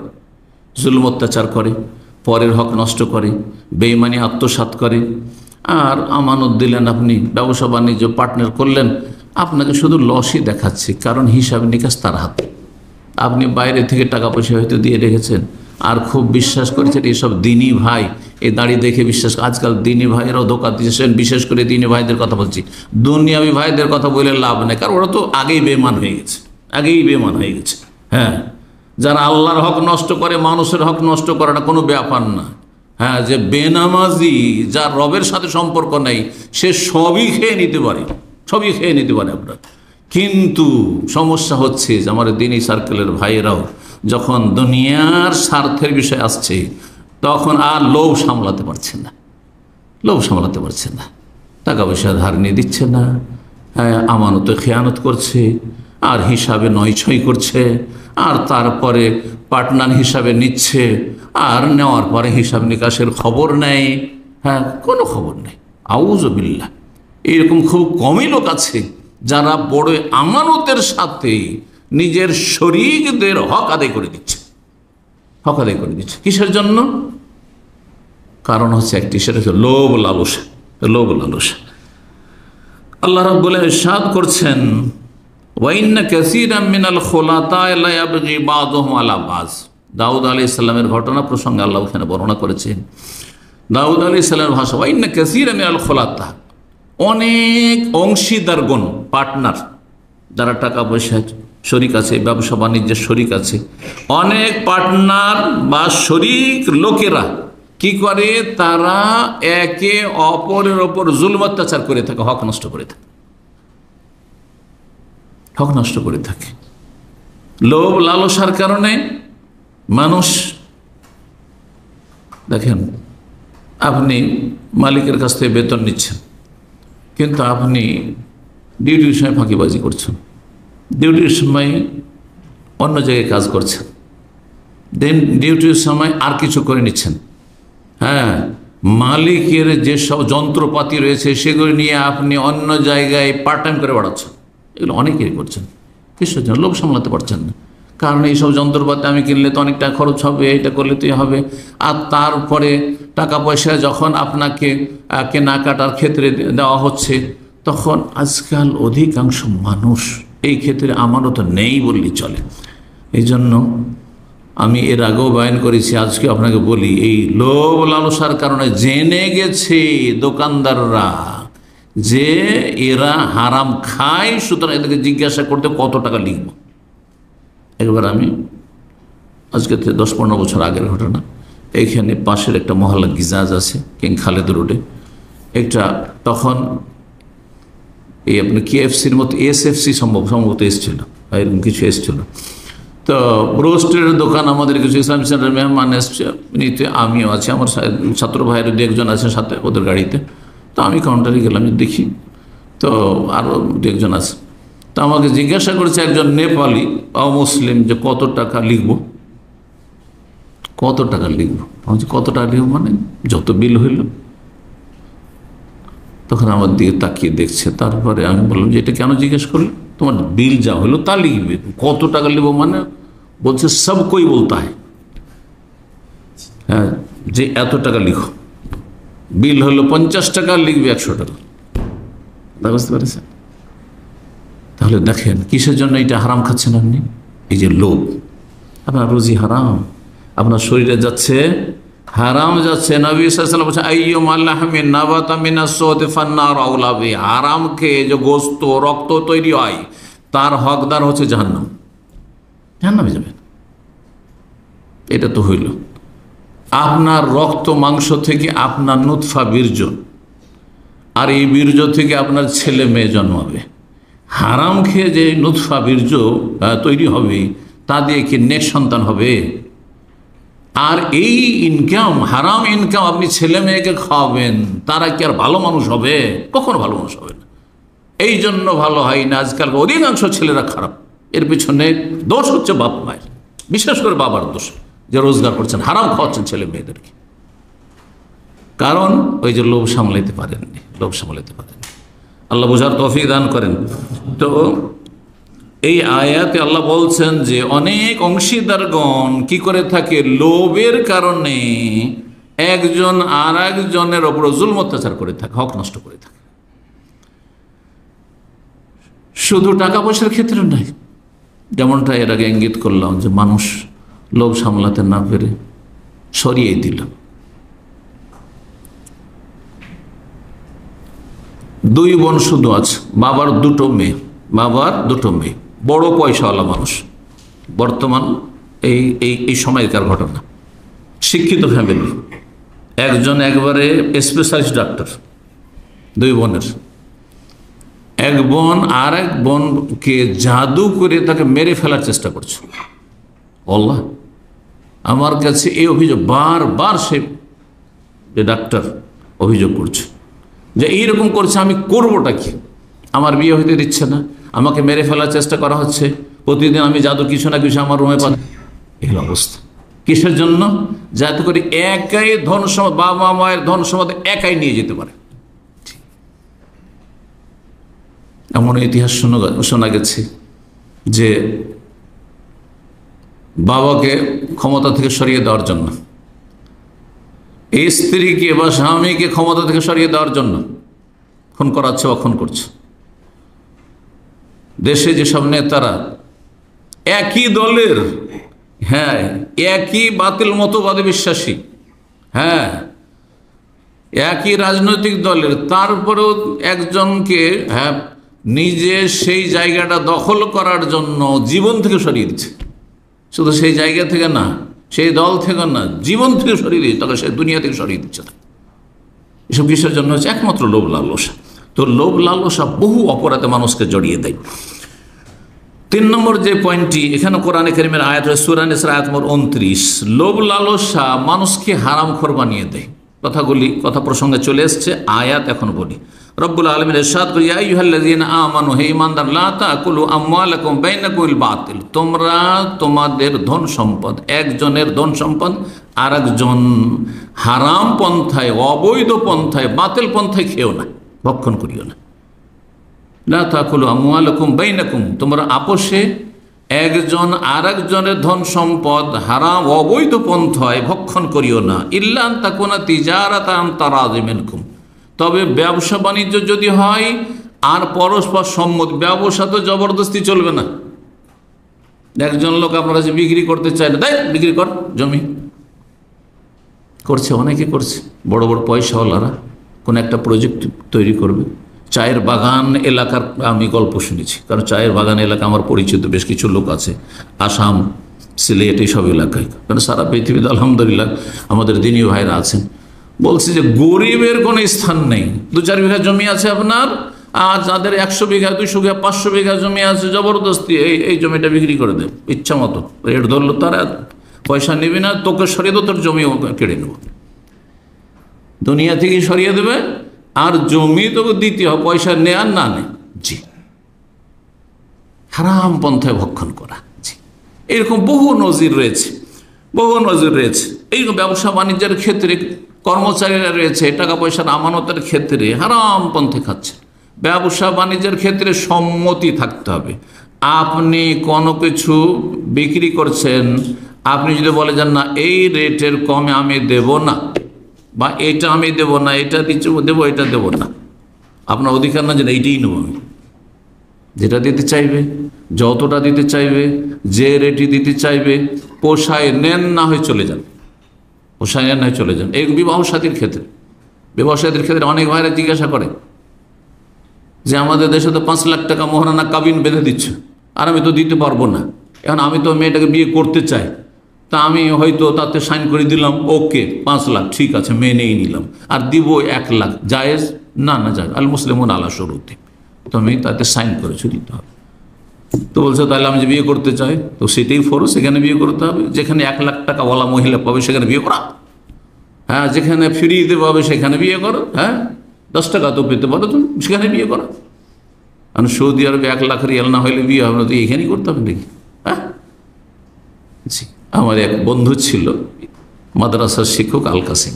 জুলম অত্যাচার করে, পরের হক নষ্ট করে, বেঈমানি আত্মসাৎ করে। আর আমানত দিলেন, আপনি ব্যবসা বাণিজ্য পার্টনার করলেন, আপনাকে শুধু লসই দেখাচ্ছে, কারণ হিসাব নিকাশ তার হাতে। আপনি বাইরে থেকে টাকা পয়সা হয়তো দিয়ে রেখেছেন, আর খুব বিশ্বাস করেছেন এসব দিনী ভাই, এই দাঁড়িয়ে দেখে বিশ্বাস। আজকাল দিনী ভাইয়েরাও ধোঁকা দিয়েছেন, বিশেষ করে দিনী ভাইদের কথা বলছি, দুনিয়াবি ভাইদের কথা বলে লাভ নেই, কারণ ওরা তো আগেই বেমান হয়ে গেছে, হ্যাঁ। যারা আল্লাহর হক নষ্ট করে, মানুষের হক নষ্ট করাটা কোনো ব্যাপার না, হ্যাঁ। যে বেনামাজি, যার রবের সাথে সম্পর্ক নেই, সে সবই খেয়ে নিতে পারে, আপনার। কিন্তু সমস্যা হচ্ছে যে আমার দিনী সার্কেলের ভাইয়েরাও যখন দুনিয়ার স্বার্থের বিষয় আসছে, তখন আর লোভ সামলাতে পারছে না, টাকা পয়সা ধার নিয়ে দিচ্ছে না, হ্যাঁ, আমানতে খেয়ানত করছে, আর হিসাবে নয়ছয় করছে, আর তারপরে পার্টনার হিসাবে নিচ্ছে, আর নেওয়ার পরে হিসাব নিকাশের খবর নেই, হ্যাঁ, কোনো খবর নেই। আউযু বিল্লাহ। এরকম খুব কমই লোক আছে যারা বড় আমানতের সাথে নিজের শরীকদের হক আদায় করে দিচ্ছে। কিসের জন্য? কারণ হচ্ছে একটি, সেটা হচ্ছে লোভ লালসা। আল্লাহ রাব্বুল ইরশাদ করছেন, ওয়া ইন্না কাসীরাম মিনাল খুলাতা লা ইয়াবগি বাযুহুম আলা বায। দাউদ আলাইহিস সালামের ঘটনা প্রসঙ্গে আল্লাহ এখানে বর্ণনা করেছেন। দাউদ আলাইহিস সালামের ভাষা, ওয়া ইন্না কাসীরাম মিনাল খুলাতা, অনেক অংশীদারগণ, পার্টনার, যারা টাকা পয়সা শরিক আছে, ব্যবসা বাণিজ্যের শরিক আছে, অনেক পার্টনার বা শরিক লোকেরা কি করে? তারা একে অপরের ওপর জুলম অত্যাচার করে থাকে, হক নষ্ট করে থাকে। লোভ লালসার কারণে মানুষ, দেখেন, আপনি মালিকের কাছ থেকে বেতন নিচ্ছেন, কিন্তু আপনি ডিউটির সময় ফাঁকিবাজি করছেন, ডিউটির সময় অন্য জায়গায় কাজ করছেন, দেন ডিউটির সময় আর কিছু করে নিচ্ছেন, হ্যাঁ, মালিকের যেসব যন্ত্রপাতি রয়েছে সেগুলো নিয়ে আপনি অন্য জায়গায় পার্ট টাইম করে বেড়াচ্ছেন। এগুলো অনেকেই করছেন। কিসের জন্য? লোভ সামলাতে পারছেন না। কারণ এইসব যন্ত্রপাতি আমি কিনলে তো অনেক টাকা খরচ হবে, এটা করলে তো হবে। আর তারপরে টাকা পয়সা যখন আপনাকে কেনাকাটার ক্ষেত্রে দেওয়া হচ্ছে, তখন আজকাল অধিকাংশ মানুষ এই ক্ষেত্রে আমানত নেই বললেই চলে। এই জন্য আমি এর আগেও বয়ান করেছি, আজকে আপনাকে বলি, এই লোভ লালসার কারণে জেনে গেছে দোকানদাররা যে এরা হারাম খায়, সুতরাং এদেরকে জিজ্ঞাসা করতে কত টাকা লিখব। একবার আমি আজকে 10-15 বছর আগের ঘটনা, এইখানে পাশের একটা মহল্লা গিজাজ আছে, কিং খালেদ রোডে, একটা তখন এই আপনার KFCর মতো SFC সম্ভবত এসেছিল, এরকম কিছু এসেছিল। তো রোস্টের দোকান, আমাদের কিছু ইসলাম সেন্টার মেহমান এসছে নিতে, আমিও আছি, আমার ছাত্র ভাইয়ের 2-1 জন আছে সাথে ওদের গাড়িতে। তো আমি কাউন্টারে গেলাম, দেখি তো আরও দু একজন আছে। তো আমাকে জিজ্ঞাসা করেছে একজন নেপালি অমুসলিম যে কত টাকা লিখব, কত টাকা লিখব। আমি কত টাকা লিখব মানে যত বিল হইল। তখন আমার দিকে তাকিয়ে দেখছে, তারপরে আমি বললাম যে এটা কেন জিজ্ঞেস করলে, তোমার বিল যা হলো তা লিখবে, কত টাকা লিখবো মানে বলছে সব কই বলতা হয়, হ্যাঁ যে এত টাকা লিখো, বিল হলো 50 টাকা, লিখবে 100 টাকা। বুঝতে পেরেছেন? তাহলে দেখেন কিসের জন্য এটা হারাম খাচ্ছেন আপনি, এই যে লোভ। আপনার রুজি হারাম, আপনার শরীরে যাচ্ছে হারাম যাচ্ছে। নবী সাল্লাল্লাহু আলাইহি ওয়াসাল্লাম বলেছেন আইয়ুমা লাহমিন নাবাতা মিনাস সুওতি ফান্নার আওলা বি, হারাম খেয়ে যে গোশত রক্ত তৈরি হয় তার হকদার হচ্ছে জাহান্নাম, জাহান্নামে যাবেন। এটা তো হইল আপনার রক্ত মাংস থেকে আপনার নুতফা বীর্য, আর এই বীর্য থেকে আপনার ছেলে মেয়ে জন্মাবে। হারাম খেয়ে যে নুতফা বীর্য তৈরি হবে তা দিয়ে কি নেক সন্তান হবে? আর এই ইনকাম, হারাম ইনকাম আপনি ছেলে মেয়েকে খাওয়াবেন, তারা কি আর ভালো মানুষ হবে? কখনো ভালো মানুষ হবে না। এই জন্য ভালো হয় না আজকাল অধিকাংশ ছেলেরা খারাপ। এর পিছনে দোষ হচ্ছে বাপ মায়ের, বিশেষ করে বাবার দোষ, যে রোজগার করছেন, হারাম খাওয়াচ্ছেন ছেলে মেয়েদেরকে। কারণ ওই যে লোভ সামলাইতে পারেননি, লোভ সামলাইতে পারেননি। আল্লাহ বোঝার তৌফিক দান করেন। তো এই আয়াতে আল্লাহ বলছেন যে অনেক অংশীদারগণ কি করে থাকে, লোভের কারণে একজন আর একজনের ওপর জুলম অত্যাচার করে থাকে, হক নষ্ট করে থাকে। শুধু টাকা পয়সার ক্ষেত্রে নয়, যেমনটা এর আগে ইঙ্গিত করলাম যে মানুষ লোভ সামলাতে না পেরে সরিয়ে দিল। দুই বোন শুধু আছে, বাবার দুটো মেয়ে, বাবার দুটো মেয়ে, বড় পয়সাওয়ালা মানুষ। বর্তমান এই এই এই সময়কার ঘটনা, শিক্ষিত ফ্যামিলি, একজন একবারে স্পেশালিস্ট ডাক্তার, দুই বোনের। এক বোন আর এক বোনকে জাদু করে তাকে মেরে ফেলার চেষ্টা করছে। আল্লাহ, আমার কাছে এই অভিযোগ বারবার সে যে ডাক্তার অভিযোগ করছে যে এইরকম করছে, আমি করবোটা কি? আমার বিয়ে হইতে দিচ্ছে না, আমাকে মেরে ফেলার চেষ্টা করা হচ্ছে, প্রতিদিন আমি জাদু কিছু না কিছু আমার রুমে পাই। এই অবস্থা কিসের জন্য? যাতে করে একাই ধন সম্পদ, বাবা মায়ের ধন সম্পদ একাই নিয়ে যেতে পারে। এমন ইতিহাস শোনা গেছে যে বাবাকে ক্ষমতা থেকে সরিয়ে দেওয়ার জন্য, এই স্ত্রীকে বা স্বামীকে ক্ষমতা থেকে সরিয়ে দেওয়ার জন্য খুন করাচ্ছে বা খুন করছে। দেশে যেসব নেতারা একই দলের, হ্যাঁ একই বাতিল মতবাদে বিশ্বাসী, হ্যাঁ একই রাজনৈতিক দলের, তারপরেও একজনকে হ্যাঁ নিজে সেই জায়গাটা দখল করার জন্য জীবন থেকে সরিয়ে দিচ্ছে। শুধু সেই জায়গা থেকে না, সেই দল থেকে না, জীবন থেকে সরিয়ে দিচ্ছে, তাকে সে দুনিয়া থেকে সরিয়ে দিচ্ছে না। এসব কিসের জন্য হচ্ছে? একমাত্র লোভ লালসা। তো লোভ লালসা বহু অপরাধে মানুষকে জড়িয়ে দেয়। 3 নম্বর যে পয়েন্টটি এখানে কোরআনে কারীমের আয়াত, সূরা নিসা আয়াত নম্বর 29, লোভ লালসা মানুষকে হারামখোর বানিয়ে দেয়। কথা প্রসঙ্গে চলে এসছে, আয়াত এখন বলি। রব্বুল আলামিন ইরশাদ করেন, ইয়া আইয়ুহাল্লাযীনা আমানু, হে ঈমানদার, লা তাকুলু আমওয়ালাকুম বাইনাকুম বিল বাতিল, তোমরা তোমাদের ধন সম্পদ, একজনের ধন সম্পদ আর একজন হারাম পন্থায়, অবৈধ পন্থায়, বাতিল পন্থায় খেও না, ভক্ষণ করিও না। লা তাকুলু আমওয়ালাকুম বাইনাকুম, তোমরা আপোষে একজন আর একজনের ধন সম্পদ হারাম অবৈধ পন্থায় ভক্ষণ করিও না। ইল্লা আন তাকুনা তিজারাতান তারাযি মিনকুম, তবে ব্যবসা বাণিজ্য যদি হয় আর পরস্পর সম্মত, ব্যবসা তো জবরদস্তি চলবে না। একজন লোক আপনার কাছে বিক্রি করতে চায় না, তাই বিক্রি কর, জমি করছে, অনেকে করছে, বড় বড় পয়সাওয়ালারা কোন একটা প্রজেক্ট তৈরি করবে। চায়ের বাগান এলাকার আমি গল্প শুনেছি, কারণ চায়ের বাগান এলাকা আমার পরিচিত বেশ কিছু লোক আছে, আসাম, সিলেট, এইসব এলাকায়, কারণ সারা পৃথিবীতে আলহামদুলিল্লাহ আমাদের দিনী ভাইরা আছেন। বলছে যে গরিবের কোনো স্থান নেই, 2-4 বিঘা জমি আছে আপনার, আর যাদের 100 বিঘা, 200 বিঘা, 500 বিঘা জমি আছে, জবরদস্তি এই জমিটা বিক্রি করে দেবে, ইচ্ছা মতো রেট ধরলো, তারা পয়সা নেবে না, তোকে সরিয়ে দেবো, তোর জমি কেড়ে নেব, দুনিয়া থেকে সরিয়ে দেবে। আর জমি তোকে দিতে হবে, পয়সা নেয় আর না নেয়। জি, হারাম পন্থায় ভক্ষণ করা। জি, এরকম বহু নজির রয়েছে, বহু নজির রয়েছে। এইরকম ব্যবসা বাণিজ্যের ক্ষেত্রে কর্মচারীরা রয়েছে, টাকা পয়সার আমানতের ক্ষেত্রে হারাম পন্থে খাচ্ছে। ব্যবসা বাণিজ্যের ক্ষেত্রে সম্মতি থাকতে হবে। আপনি কোনো কিছু বিক্রি করছেন, আপনি যদি বলে যান না এই রেটের কমে আমি দেব না, বা এটা আমি দেব না, এটা দিচ্ছি দেবো, এটা দেব না, আপনার অধিকার না যে এইটাই নেব আমি। যেটা দিতে চাইবে, যতটা দিতে চাইবে, যে রেটই দিতে চাইবে, পোষায় নেন, না হয়ে চলে যান, পোষায় নেন না হয়ে চলে যান। এই বিবাহ সাথীর ক্ষেত্রে, বিবাহ সাথীর ক্ষেত্রে অনেক ভাইরা জিজ্ঞাসা করে যে আমাদের দেশে তো 5 লাখ টাকা মোহরানা কাবিন বেঁধে দিচ্ছে, আর আমি তো দিতে পারবো না, এখন আমি তো মেয়েটাকে বিয়ে করতে চাই, তা আমি হয়তো তাতে সাইন করে দিলাম, ওকে 5 লাখ ঠিক আছে মেনেই নিলাম, আর দিব 1 লাখ, জায়েজ? না, না জায়েজ, আল মুসলিমুন আলা শুরুতি, তুমি তাতে সাইন করেছো, দিতে হবে। তো বলছে তাহলে আমি যে বিয়ে করতে চাই, তো সেটাই ফরজ, সেখানে বিয়ে করতে হবে। যেখানে 1 লাখ টাকাওয়ালা মহিলা পাবে সেখানে বিয়ে করা, হ্যাঁ, যেখানে ফ্রিতে পাবে সেখানে বিয়ে করো, হ্যাঁ, 10 টাকা তো পেতে পারো তুমি, সেখানে বিয়ে করো। কারণ সৌদি আরবে 1 লাখ রিয়াল না হলে বিয়ে হবে না, তো এখানেই করতে হবে নাকি? হ্যাঁ, জি, আমার এক বন্ধু ছিল মাদ্রাসার শিক্ষক আল কাসিম,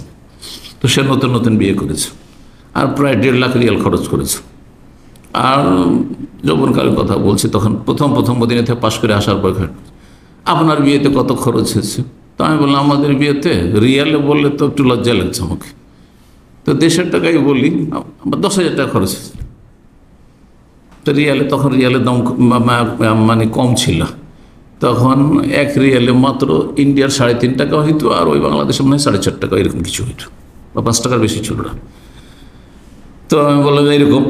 তো সে নতুন নতুন বিয়ে করেছে, আর প্রায় 1.5 লাখ রিয়াল খরচ করেছে। আর যৌবনকালের কথা বলছি, তখন প্রথম মদিনা থেকে পাশ করে আসার পর আপনার বিয়েতে কত খরচ হয়েছে? তো আমি বললাম আমাদের বিয়েতে রিয়ালে বললে তো একটু লজ্জা লাগছে আমাকে, তো দেশের টাকাই বলি, 10,000 টাকা খরচ হয়েছে। তো রিয়ালে, তখন রিয়ালের দাম মানে কম ছিল, তখন 1 রিয়ালে মাত্র ইন্ডিয়ার 3.5 টাকা হইতো, আর ওই বাংলাদেশে মনে হয় 4.5 টাকা এরকম কিছু হইতো, বা 5 টাকার বেশি ছিল না। তো আমি বললাম এইরকম,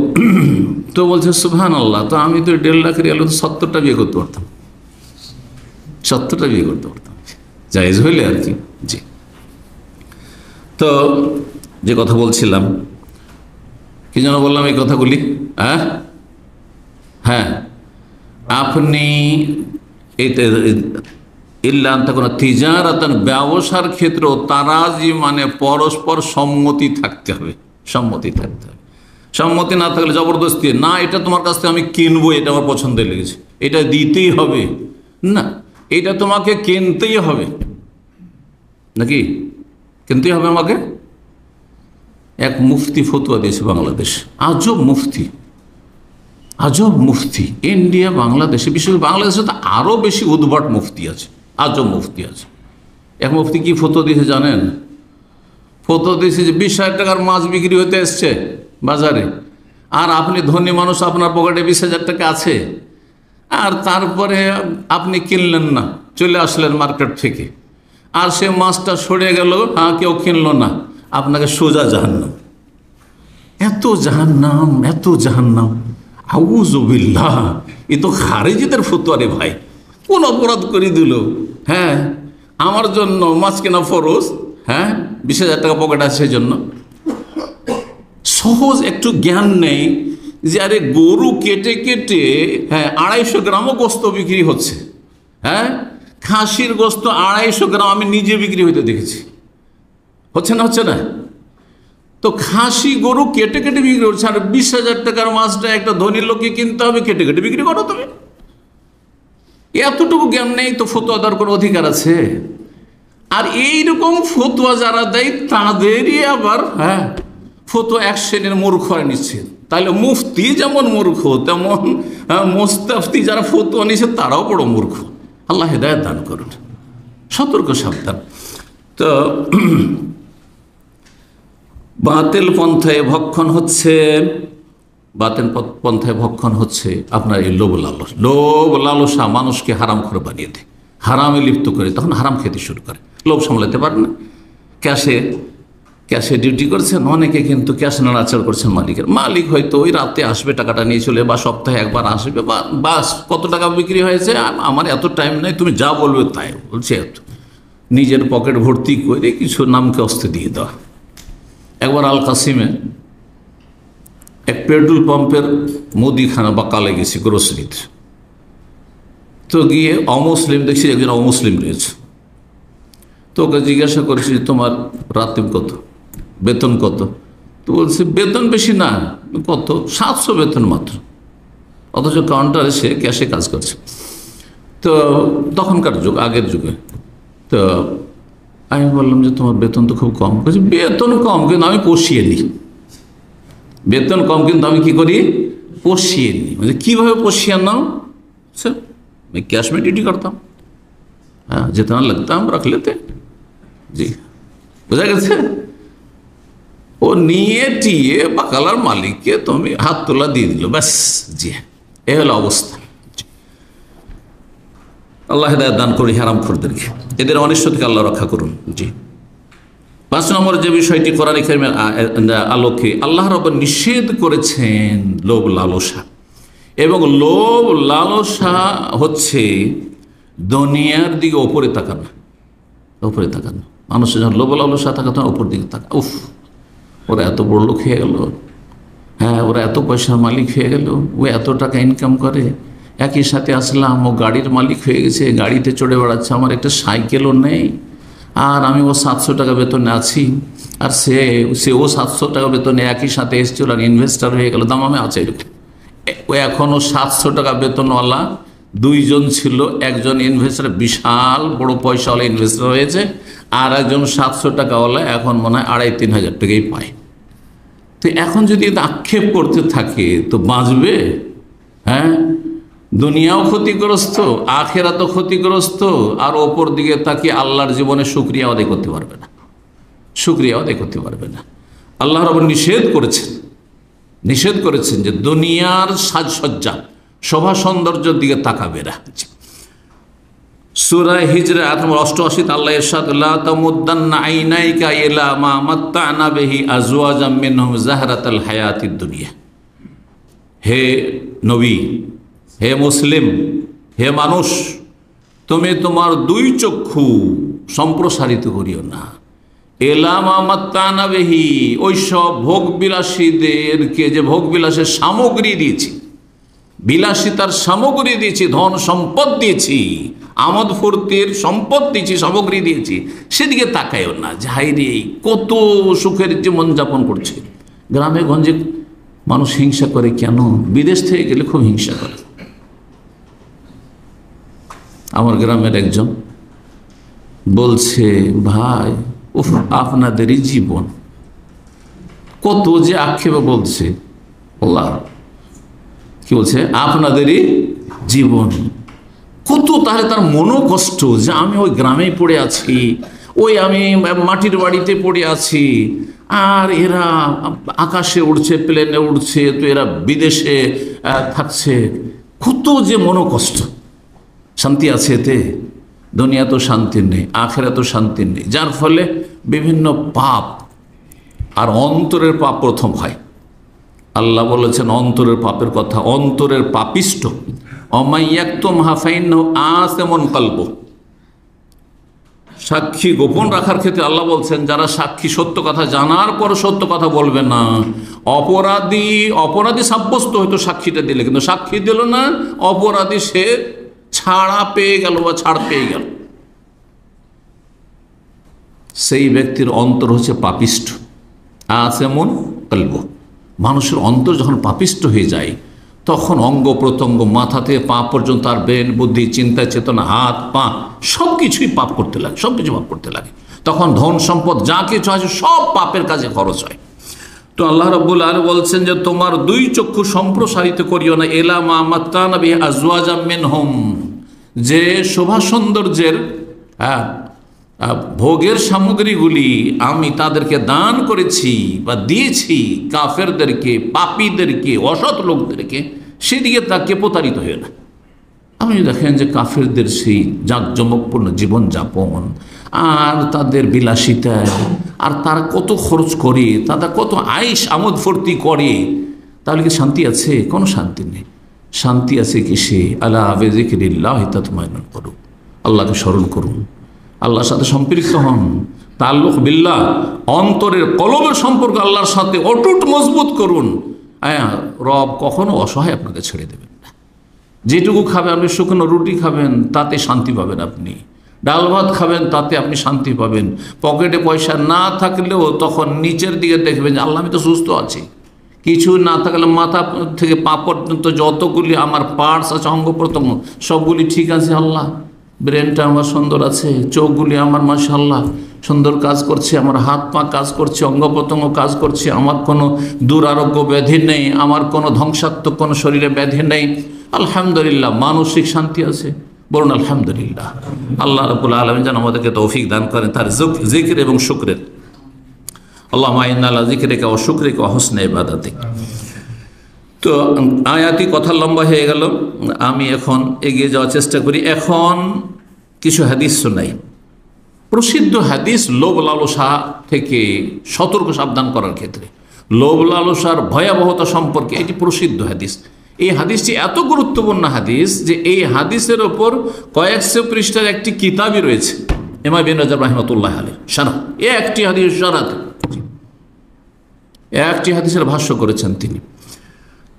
তো বলছে সুবহানাল্লাহ, তো আমি তো 1.5 লাখ রিয়ালে তো 70টা বিয়ে করতে পারতাম, 70টা বিয়ে করতে পারতাম, জায়েজ হইলে আর কি। জি, তো যে কথা বলছিলাম, কি যেন বললাম এই কথাগুলি, হ্যাঁ, আপনি তিজারাতান, ব্যবসার ক্ষেত্রেও তারাজি মানে পরস্পর সম্মতি থাকতে হবে, সম্মতি থাকতে হবে। সম্মতি না থাকলে জবরদস্তি, না এটা তোমার কাছ থেকে আমি কিনবো, এটা আমার পছন্দের লেগেছে, এটা দিতেই হবে, না এটা তোমাকে কিনতেই হবে, নাকি কিনতেই হবে আমাকে। এক মুফতি ফতোয়া দিয়েছে বাংলাদেশ, আজব মুফতি, আজব মুফতি, ইন্ডিয়া বাংলাদেশে, বিশেষ করে বাংলাদেশে তো আরও বেশি উদ্ভট মুফতি আছে, আজব মুফতি আছে। এক মুফতি কি ফতোয়া দিয়েছে জানেন? ফতোয়া দিয়েছে যে 20,000 টাকার মাছ বিক্রি হতে এসছে বাজারে, আর আপনি ধনী মানুষ, আপনার পকেটে 20,000 টাকা আছে, আর তারপরে আপনি কিনলেন না, চলে আসলেন মার্কেট থেকে, আর সে মাছটা সরে গেল, কেউ কিনলো না, আপনাকে সোজা জাহান্নাম। এত জাহান্নাম, এত জাহান্নাম, আউযুবিল্লাহ, এ তো খারেজিদের ফতোয়া রে ভাই, কোন অপরাধ করে দিল? হ্যাঁ, আমার জন্য মাছ কেনা ফরজ, হ্যাঁ, 20,000 টাকা পকেট আছে সেই জন্য। সহজ একটু জ্ঞান নেই যে আরে গরু কেটে কেটে, হ্যাঁ, 250 গ্রামও গোস্ত বিক্রি হচ্ছে, হ্যাঁ, খাসির গোস্ত 250 গ্রাম আমি নিজে বিক্রি হইতে দেখেছি, হচ্ছে না, হচ্ছে না? তো খাসি গরু কেটে কেটে বিক্রি করছে, আর 20,000 টাকার মাছটা একটা ধনী লোককে কিনতে হবে, কেটে কেটে বিক্রি করো তুমি। এতটুকু জ্ঞান নেই তো ফতোয়া দেওয়ার কোনো অধিকার আছে? আর এইরকম ফতোয়া যারা দেয় তাদেরই আবার, হ্যাঁ, ফতোয়া এক শ্রেণীর মূর্খ হয় নিশ্চিত। তাহলে মুফতি যেমন মূর্খ, তেমন মুস্তাফতি যারা ফতোয়া নিচ্ছে তারাও বড় মূর্খ। আল্লাহ হেদায়েত দান করুন, সতর্ক সাবধান। তো বাতিল পন্থায় ভক্ষণ হচ্ছে, বাতিল পন্থায় ভক্ষণ হচ্ছে আপনার এই লোভ লালসা। লোভ লালসা মানুষকে হারাম করে বানিয়ে দেয়, হারামে লিপ্ত করে, তখন হারাম খেতে শুরু করে, লোভ সামলাতে পারে না। ক্যাশে ডিউটি করছেন অনেকে, কিন্তু ক্যাশ নাড়াচাড় করছেন মালিকের। মালিক হয়তো ওই রাতে আসবে, টাকাটা নিয়ে চলে, বা সপ্তাহে একবার আসবে, বা বাস কত টাকা বিক্রি হয়েছে, আমার এত টাইম নেই, তুমি যা বলবে তাই। বলছে এত, নিজের পকেট ভর্তি করে কিছু নামকে অস্তে দিয়ে দেওয়া। একবার আল কাসিমে এক পেট্রোল পাম্পের মুদিখানা বাকালে গেছি গ্রোসারিতে, তো গিয়ে অমুসলিম দেখছি, একজন অমুসলিম রয়েছে। তো ওকে জিজ্ঞাসা করেছি যে তোমার রাত্রি কত, বেতন কত? তো বলছে বেতন বেশি না। কত? 700 বেতন মাত্র, অথচ কাউন্টারে সে ক্যাশে কাজ করছে। তো তখনকার যুগ, আগের যুগে। তো আমি বললাম যে তোমার বেতন তো খুব কম। বলছে বেতন কম কিন্তু আমি পোষিয়ে নিই। বেতন কম কিন্তু আমি কি করি? পোষিয়ে নিই। মানে কীভাবে পোষিয়ে নাও? স্যার मैं कैश में ड्यूटी करता हूँ, हाँ जितना लगता हम रख लेते जी। বোঝা গেছে? ও নিয়ে টিয়ে বাকালার মালিককে তুমি হাত তোলা দিয়ে দিল, ব্যাস। জি হ্যাঁ, এ হলো অবস্থা। আল্লাহ হেদায়েত দান করি হারামখোরদেরকে, এদের অনিষ্ট থেকে আল্লাহ রক্ষা করুন। জি। 5 নম্বর যে বিষয়টি কোরআন কারীমের আলোকে আল্লাহ রাব্বুল নিষেধ করেছেন লোভ লালসা। এবং লোভ লালসা হচ্ছে দুনিয়ার দিকে ওপরে তাকানো, ওপরে তাকানো। মানুষের যখন লোভ লালসা থাকে তখন ওপর দিকে তাকা, উফ ওরা এত বড় লোক হয়ে গেল, হ্যাঁ ওরা এত পয়সার মালিক হয়ে গেল, ও এত টাকা ইনকাম করে। একই সাথে আসলাম, ও গাড়ির মালিক হয়ে গেছে, গাড়িতে চড়ে বেড়াচ্ছে, আমার একটা সাইকেলও নেই, আর আমি ও 700 টাকা বেতনে আছি, আর সে ও 700 টাকা বেতনে একই সাথে এসেছিল আর ইনভেস্টার হয়ে গেল, দাম আমি আছে এরকম। ও এখনও 700 টাকা বেতনওয়ালা 2 জন ছিল, একজন ইনভেস্টার বিশাল বড় পয়সাওয়ালা ইনভেস্টার হয়েছে, আর একজন 700 টাকাওয়ালা এখন মনে হয় 2,500-3 হাজার টাকাই পায়। তো এখন যদি আক্ষেপ করতে থাকে তো বাঁচবে? হ্যাঁ, দুনিয়াও ক্ষতিগ্রস্ত, আখেরাতও ক্ষতিগ্রস্ত, আর ওপর দিকে তাকিয়ে আল্লাহর জীবনে শুকরিয়া আদায় করতে পারবে না, শুকরিয়া আদায় করতে পারবে না। আল্লাহ রাব্বুল নিষেধ করেছেন যে দুনিয়ার সাজসজ্জা শোভা সৌন্দর্যের দিকে তাকাবে না। সূরা হিজর আয়াত নম্বর 88 আল্লাহ ইরশাদ লা তামুদ্দান্না আইনাইকা ইলা মা মাত্তা'না বিহি আজওয়াজাম মিনহুম যাহরাতাল হায়াতিদ দুনিয়া। হে নবী, হে মুসলিম, হে মানুষ, তুমি তোমার 2 চক্ষু সম্প্রসারিত করিও না এলা মা মাত্তা'না বিহি, ওই সব ভোগবিলাসীদেরকে যে ভোগবিলাসের সামগ্রী দিয়েছি, বিলাসিতার সামগ্রী দিয়েছি, ধন সম্পদ দিয়েছি, আমোদ ফুর্তির সম্পদ দিয়েছি, সামগ্রী দিয়েছি, সেদিকে তাকায়ও না। যাইরে কত সুখের জীবনযাপন করছে। গ্রামে গঞ্জে মানুষ হিংসা করে কেন? বিদেশ থেকে গেলে খুব হিংসা করে। আমার গ্রামের একজন বলছে, ভাই উফ আপনাদেরই জীবন, কত যে আক্ষেপে বলছে। আল্লাহ কি বলছে? আপনাদেরই জীবন। কত তাহলে তার মনোকষ্ট যে আমি ওই গ্রামেই পড়ে আছি, ওই আমি মাটির বাড়িতে পড়ে আছি, আর এরা আকাশে উড়ছে, প্লেনে উড়ছে, তো এরা বিদেশে থাকছে। কত যে মনোকষ্ট। শান্তি আছে এতে? দুনিয়া তো শান্তি নেই, আখেরা তো শান্তি নেই, যার ফলে বিভিন্ন পাপ, আর অন্তরের পাপ প্রথম হয়। আল্লাহ বলেছেন অন্তরের পাপের কথা, অন্তরের পাপিষ্ট। অমাইয়াকতুম হাফাইন্নাহু আসিমুন কলবু। সাক্ষী গোপন রাখার ক্ষেত্রে আল্লাহ বলছেন যারা সাক্ষী সত্য কথা জানার পর সত্য কথা বলবে না, অপরাধী সাব্যস্ত হয়তো সাক্ষীটা দিলে, কিন্তু সাক্ষী দিল না, অপরাধী সে ছাড়া পেয়ে গেল বা ছাড় পেয়ে গেল। সেই ব্যক্তির অন্তর হচ্ছে পাপিষ্ট। আসিমুন কলবু। মানুষের অন্তর যখন পাপিষ্ট হয়ে যায় তখন অঙ্গ প্রত্যঙ্গ, মাথা থেকে পা পর্যন্ত, তার ব্রেন, বুদ্ধি, চিন্তা, চেতনা, হাত পা সব কিছুই পাপ করতে লাগে, সব কিছু পাপ করতে লাগে। তখন ধন সম্পদ যা কিছু আছে সব পাপের কাজে খরচ হয়। তো আল্লাহ রাব্বুল আলামিন বলছেন যে তোমার 2 চক্ষু সম্প্রসারিত করিও না এলা মা মাত্তা'না বিহি আজওয়াজাম মিনহুম, যে শোভা সৌন্দর্যের ভোগের সামগ্রীগুলি আমি তাদেরকে দান করেছি বা দিয়েছি কাফেরদেরকে, পাপীদেরকে, অসৎ লোকদেরকে, সেদিকে তাকে প্রতারিত হয়ে না। আপনি দেখেন যে কাফেরদের সেই জাঁকজমকপূর্ণ জীবনযাপন আর তাদের বিলাসিতায়, আর তারা কত খরচ করে, তারা কত আয়েশ আমোদ ফুর্তি করে, তাহলে কি শান্তি আছে? কোনো শান্তি নেই। শান্তি আছে কিসে? আলা বিযিকরিল্লাহি তাতমাইন্নুল কুলুব। আল্লাহকে স্মরণ করুন, আল্লাহর সাথে সম্পৃক্ত হন, তাল্লুক বিল্লাহ, অন্তরের কলবের সম্পর্ক আল্লাহর সাথে অটুট মজবুত করুন। রব কখনো অসহায় আপনাকে ছেড়ে দেবেন না। যেটুকু খাবেন, আপনি শুকনো রুটি খাবেন, তাতে শান্তি পাবেন আপনি। ডাল ভাত খাবেন, তাতে আপনি শান্তি পাবেন। পকেটে পয়সা না থাকলেও তখন নিচের দিকে দেখবেন যে আল্লাহ আমি তো সুস্থ আছি। কিছু না থাকলে মাথা থেকে পা পর্যন্ত যতগুলি আমার পার্টস আছে, অঙ্গ প্রত্যঙ্গ সবগুলি ঠিক আছে, আল্লাহ ব্রেনটা আমার সুন্দর আছে, চোখগুলি আমার মাশাআল্লাহ সুন্দর কাজ করছে, আমার হাত পা কাজ করছে, অঙ্গ প্রত্যঙ্গ কাজ করছে, আমার কোনো দুরারোগ্য ব্যাধি নেই, আমার কোনো ধ্বংসাত্মক কোনো শরীরে ব্যাধি নেই, আলহামদুলিল্লাহ। মানসিক শান্তি আছে, বলুন আলহামদুলিল্লাহ। আল্লাহ রাব্বুল আলামিন যেন আমাদেরকে তৌফিক দান করেন তার জিকির এবং শুকরের। আল্লাহুম্মা ইন্না আলা যিকরিকা ওয়া শুকরিকা ওয়া হুসনি ইবাদাতিক। তো আয়াতি কথা লম্বা হয়ে গেল, আমি এখন এগিয়ে যাওয়ার চেষ্টা করি। এখন কিছু হাদিস শোনাই, প্রসিদ্ধ হাদিস লোভ লালসা থেকে সতর্ক সাবধান করার ক্ষেত্রে, লোভ লালসার ভয়াবহতা সম্পর্কে এটি প্রসিদ্ধ হাদিস। এই হাদিসটি এত গুরুত্বপূর্ণ হাদিস যে এই হাদিসের ওপর কয়েকশো পৃষ্ঠার একটি কিতাবই রয়েছে, ইমাম ইবনে রাজব রাহিমাহুল্লাহ আলাইহি শারহ। একটি হাদিস শারহ, একটি হাদিসের ভাষ্য করেছেন তিনি।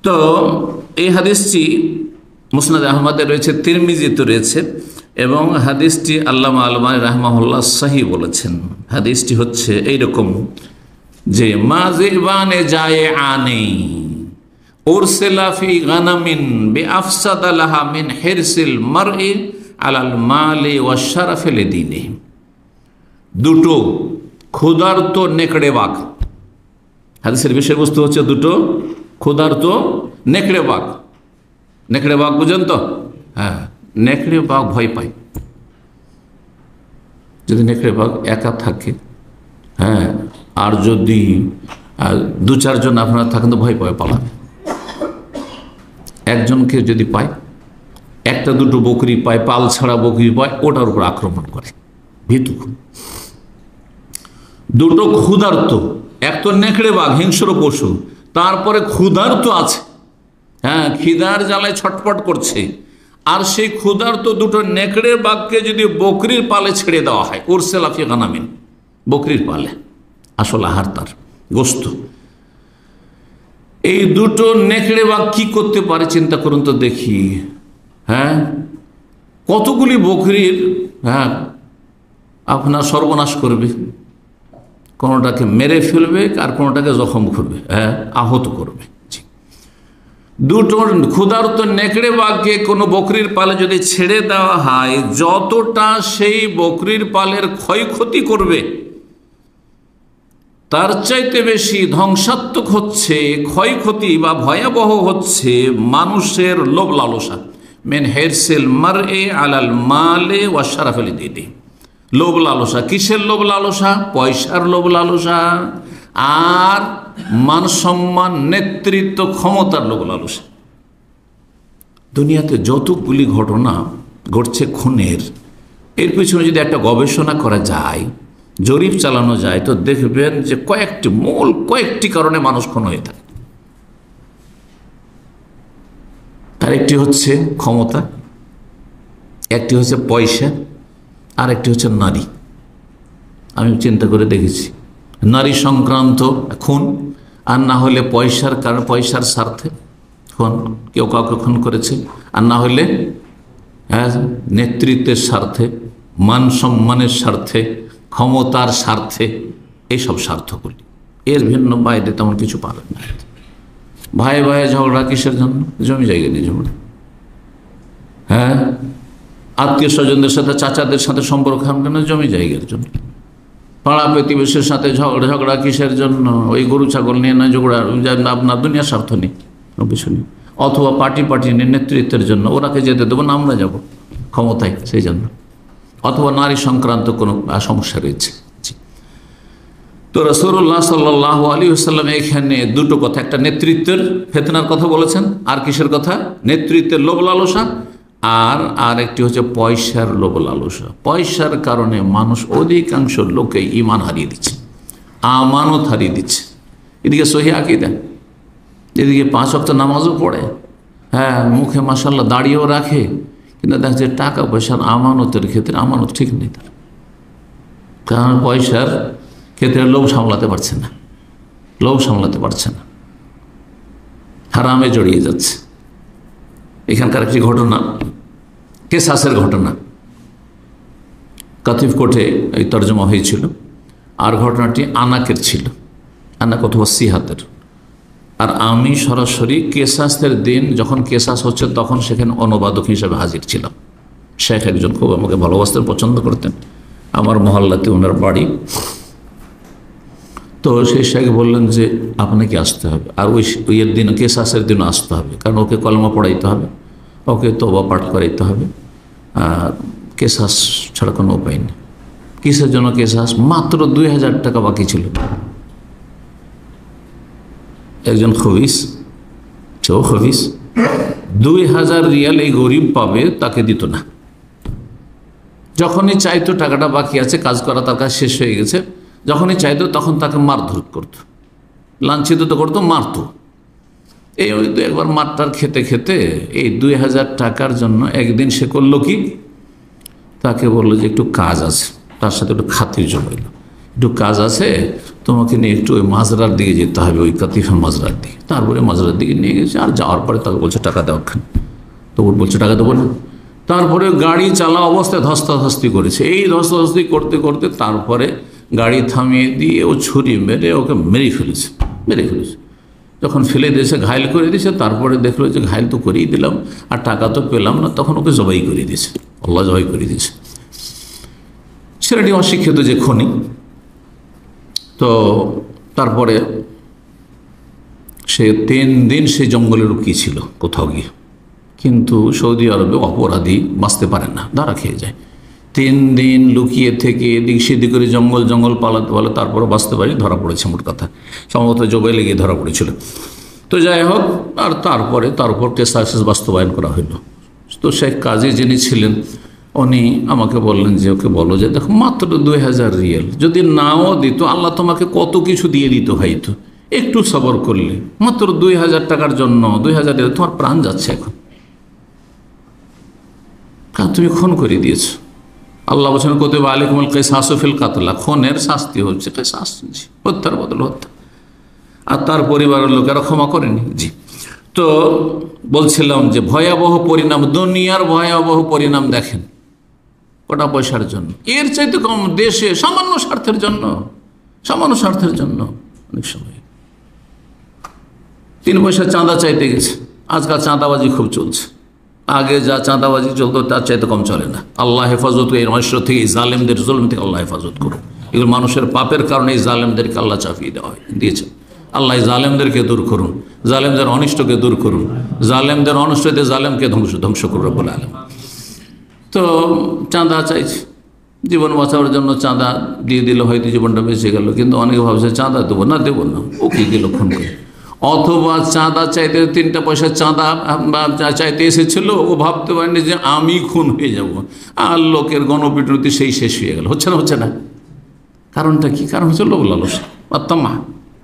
তো এই হাদিসটি মুসনাদ আহমদে রয়েছে, তিরমিজিতে রয়েছে, এবং হাদিসটি আল্লামা আলবানী রাহমাহুল্লাহ সহিহ বলেছেন। হাদিসটি হচ্ছে এইরকম যে মাযিবানে যায় আনে উরসিলা ফি গানামিন বিআফসাদ লাহা মিন হিরসিল মারই আলাল মালি ওয়া শারাফি লিদিনি। দুটো ক্ষুধার্ত নেকড়ে বাঘ, হাদিসের বিষয়বস্তু হচ্ছে দুটো ক্ষুধার্ত নেকড়ে বাঘ। নেকড়ে বাঘ বুঝেন তো? হ্যাঁ, নেকড়ে বাঘ ভয় পায়। যদি নেকড়ে বাঘ একা থাকে, হ্যাঁ, আর যদি দু চারজন আপনারা থাকেন তো ভয় পায়, পালাবে। একজনকে যদি পায়, একটা দুটো বকরি পায়, পাল ছাড়া বকরি পায়, ওটার উপর আক্রমণ করে, ভীতু। দুটো ক্ষুধার্ত, এক তো নেকড়ে বাঘ হিংস্র পশু, তারপরে ক্ষুধার্ত আছে, হ্যাঁ, খিদার জ্বালায় ছটপট করছে। আর সেই ক্ষুধার্ত দুটো নেকড়ে বাঘকে যদি বকরির পালে ছেড়ে দেওয়া হয়, উরসিলা ফি গানামিন, বকরির পালে, আসল আহার তার গোস্ত, এই দুটো নেকড়ে বাঘ কি করতে পারে চিন্তা করুন তো দেখি। হ্যাঁ, কতগুলি বকরির, হ্যাঁ, আপনার সর্বনাশ করবে, কোনোটাকে মেরে ফেলবে আর কোনোটাকে জখম করবে, হ্যাঁ, আহত করবে। দুটো ক্ষুধার্ত নেকড়ে বাঘকে কোনো বকরির পালে যদি ছেড়ে দেওয়া হয়, যতটা সেই বকরির পালের ক্ষয়ক্ষতি করবে, তার চাইতে বেশি ধ্বংসাত্মক হচ্ছে, ক্ষয়ক্ষতি বা ভয়াবহ হচ্ছে মানুষের লোভ লালসা। মেন হিরসিল মারই আলাল মালি ওয়া শারাফি লিদিনি। লোভ লালসা, কিসের লোভ লালসা? পয়সার লোভ লালসা আর মান সম্মান, নেতৃত্ব, ক্ষমতার লোভ লালসা। দুনিয়াতে যতগুলি ঘটনা ঘটছে খুনের, এর পিছনে যদি একটা গবেষণা করা যায়, জরিপ চালানো যায়, তো দেখবেন যে কয়েকটি কারণে মানুষ খুন হয়ে থাকে। তার একটি হচ্ছে ক্ষমতা, একটি হচ্ছে পয়সা, আর একটি হচ্ছে নারী। আমি চিন্তা করে দেখেছি, নারী সংক্রান্ত খুন, আর না হলে পয়সার কারণ, পয়সার স্বার্থে খুন, কেউ কাউকে খুন করেছে, আর না হলে নেতৃত্বের স্বার্থে, মান সম্মানের স্বার্থে, ক্ষমতার স্বার্থে, এইসব স্বার্থগুলি। এর ভিন্ন বাইরে তেমন কিছু পাবেন না। ভাই ভাই ঝগড়া কিসের জন্য? জমি জায়গা নিয়ে ঝগড়া। হ্যাঁ, আত্মীয় স্বজনদের সাথে, চাচাদের সাথে সম্পর্ক কেন? জমি জায়গার জন্য। পাড়া প্রতিবেশীর সাথে ঝগড়া কিসের জন্য? ওই গরু ছাগল নিয়ে না ঝগড়া, আপনার দুনিয়ার স্বার্থ নেই, কিছু নেই। অথবা পার্টি নিয়ে নেতৃত্বের জন্য, ওরাকে যেতে দেবো না, আমরা যাবো ক্ষমতায়, সেই জন্য। অথবা নারী সংক্রান্ত কোনো সমস্যা রয়েছে। তো রাসূলুল্লাহ সাল্লাল্লাহু আলাইহি ওয়াসাল্লাম এখানে দুটো কথা, একটা নেতৃত্বের ফিতনার কথা বলেছেন, আর কিসের কথা? নেতৃত্বের লোভ লালসা, আর একটি হচ্ছে পয়সার লোভ লালসা। পয়সার কারণে মানুষ, অধিকাংশ লোকে ঈমান হারিয়ে দিচ্ছে, আমানত হারিয়ে দিচ্ছে। এদিকে সহিহ আকীদা, এদিকে 5 ওয়াক্ত নামাজও পড়ে, হ্যাঁ, মুখে মাশাআল্লাহ দাড়িও রাখে, কিন্তু দেখা যায় টাকা পয়সার আমানতের ক্ষেত্রে আমানত ঠিক নেই তার, কারণ পয়সার ক্ষেত্রে লোভ সামলাতে পারছে না, লোভ সামলাতে পারছে না, হারামে জড়িয়ে যাচ্ছে। এখানকার একটি ঘটনা, কেসাসের ঘটনা। কাতিফ কোর্টে এই তর্জমা হয়েছিল। আর ঘটনাটি আনাকের ছিল, আনাক অথবা সিহাতের। আর আমি সরাসরি কেসাসের দিন যখন কেসাস হচ্ছে তখন সেখানে অনুবাদক হিসেবে হাজির ছিলাম। শেখ একজন খুব আমাকে ভালোবাসতেন, পছন্দ করতেন, আমার মহল্লাতে ওনার বাড়ি। তো সেই শেখ বললেন যে আপনাকে আসতে হবে, আর ওই এর দিন কেসাসের দিনও আসতে হবে, কারণ ওকে কলমা পড়াইতে হবে, ওকে তওবা পাঠ করাইতে হবে। আর কেসাস ছাড়া কোনো উপায় নেই। কিসের জন্য কেসাস? মাত্র 2000 টাকা বাকি ছিল। একজন খবিস, সেও খবিস, 2000 রিয়াল এই গরিব পাবে, তাকে দিত না। যখনই চাইতো টাকাটা বাকি আছে, কাজ করা তার কাজ শেষ হয়ে গেছে, যখনই চাইতো তখন তাকে মারধর করতো, লাঞ্ছিত তো করতো, মারতো। এই একবার মারটার খেতে খেতে এই 2000 টাকার জন্য একদিন সে করলো কি, তাকে বললো যে একটু কাজ আছে, তার সাথে একটু খাতির জমাইল, একটু কাজ আছে তোমাকে নিয়ে একটু ওই মাজরার দিকে যেতে হবে, ওই কাতিফের মাজরার দিকে। তারপরে মাজরার দিকে নিয়ে গেছে, আর যাওয়ার পরে তাকে বলছে টাকা দেওয়া খান, তো বলছে টাকা দেবো না। তারপরে গাড়ি চালা অবস্থায় ধস্তাধস্তি করেছে। এই ধস্তাধস্তি করতে করতে তারপরে গাড়ি থামিয়ে দিয়ে ও ছুরি মেরে ওকে মেরে ফেলেছে। যখন ফেলে দিয়েছে, ঘায়ল করে দিয়েছে, তারপরে দেখলো যে ঘায়ল তো করেই দিলাম আর টাকা তো পেলাম না, তখন ওকে জবাই করে দিয়েছে, আল্লাহ জবাই করে দিয়েছে। ছেলেটি অশিক্ষিত যে খনি। তো তারপরে সে 3 দিন সে জঙ্গলে লুকিয়ে ছিল কোথাও গিয়ে, কিন্তু সৌদি আরবে অপরাধী বাঁচতে পারে না, ধরা খেয়ে যায়। 3 দিন লুকিয়ে থেকে এদিক সেদিক করে জঙ্গল পালাতে পারলে তারপরে বাঁচতে পারি, ধরা পড়েছে। মোট কথা সম্ভবত জবাই লেগে ধরা পড়েছিল। তো যাই হোক, আর তারপরে তার উপর কেসাস বাস্তবায়ন করা হইল। তো শেখ কাজী যিনি ছিলেন উনি আমাকে বললেন যে ওকে বলো যে দেখো মাত্র 2000 রিয়াল, যদি নাও দিত আল্লাহ তোমাকে কত কিছু দিয়ে দিত হয়তো, একটু সবর করলে। মাত্র 2000 টাকার জন্য 2000 রিয়াল, তোমার প্রাণ যাচ্ছে এখন, কারণ তুমি খুন করে দিয়েছ। আল্লাহ বলছেন কুতিবা আলাইকুমুল কিসাসু ফিল কাতলা, খুনের শাস্তি হচ্ছে কিসাস, হত্যার বদল হত্যা। আর তার পরিবারের লোকেরা ক্ষমা করেনি। জি, তো বলছিলাম যে ভয়াবহ পরিণাম, দুনিয়ার ভয়াবহ পরিণাম দেখেন কটা পয়সার জন্য। এর চাইতে কম দেশে সামান্য স্বার্থের জন্য অনেক সময় 3 পয়সা চাঁদা চাইতে গেছে। আজকাল চাঁদাবাজি খুব চলছে, আগে যা চাঁদাবাজি চলতো তার চাইতে কম চলে না। আল্লাহ হেফাজত এই নৈশ্র থেকে, এই জালেমদের জুলম থেকে আল্লাহ হেফাজত করুন। এগুলো মানুষের পাপের কারণে এই জালেমদেরকে আল্লাহ চাপিয়ে দিয়েছে। আল্লাহ জালেমদেরকে দূর করুন, জালেমদের অনিষ্টকে দূর করুন, জালেমদের অনিষ্টতে জালেমকে ধ্বংস করুন রব্বুল আলামিন। তো চাঁদা চাইছে, জীবন বাঁচানোর জন্য চাঁদা দিয়ে দিলে হয়তো জীবনটা বেঁচে গেল, কিন্তু অনেকে ভাবছে চাঁদা দেবো না, ও কি দিল খুন করে। অথবা চাঁদা চাইতে 3টা পয়সা চাঁদা চাইতে এসেছিল, ও ভাবতে পারেনি যে আমি খুন হয়ে যাব, আর লোকের গণপিটুনিতে সেই শেষ হয়ে গেল। হচ্ছে না। কারণটা কি? কারণ হচ্ছে লোভ লালস, আত্মা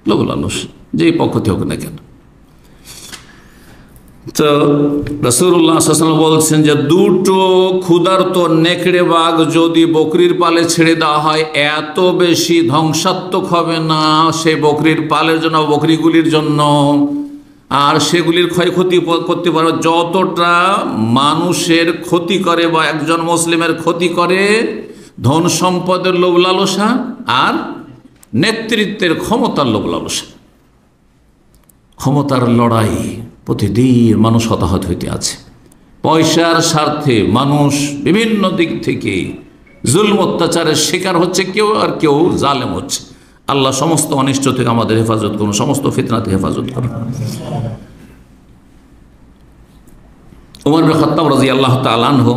লোভ লালস, যেই পক্ষ থেকে হোক না কেন। তো রাসূলুল্লাহ সাল্লাল্লাহু আলাইহি ওয়াসাল্লাম বলছেন যে 2টো ক্ষুধার্ত নেকড়ে বাঘ যদি বকরির পালে ছেড়ে দেওয়া হয়, এত বেশি ধ্বংসাত্মক হবে না সেই বকরির পালের জন্য, বকরিগুলির জন্য, আর সেগুলির ক্ষয়ক্ষতি করতে পারবে যতটা মানুষের ক্ষতি করে বা একজন মুসলিমের ক্ষতি করে ধন সম্পদের লোভ লালসা আর নেতৃত্বের ক্ষমতার লোভ লালসা। ক্ষমতার লড়াই প্রতিদিন মানুষ হতাহত হইতে আছে। পয়সার স্বার্থে মানুষ বিভিন্ন দিক থেকে জুলম অত্যাচারের শিকার হচ্ছে, কেউ আর কেউ জালেম হচ্ছে। আল্লাহ সমস্ত অনিষ্ট থেকে আমাদের হেফাজত করুন, সমস্ত ফিতনা থেকে হেফাজত করুন। ওমর ইবনে খাত্তাব রাদিয়াল্লাহু তাআলা আনহু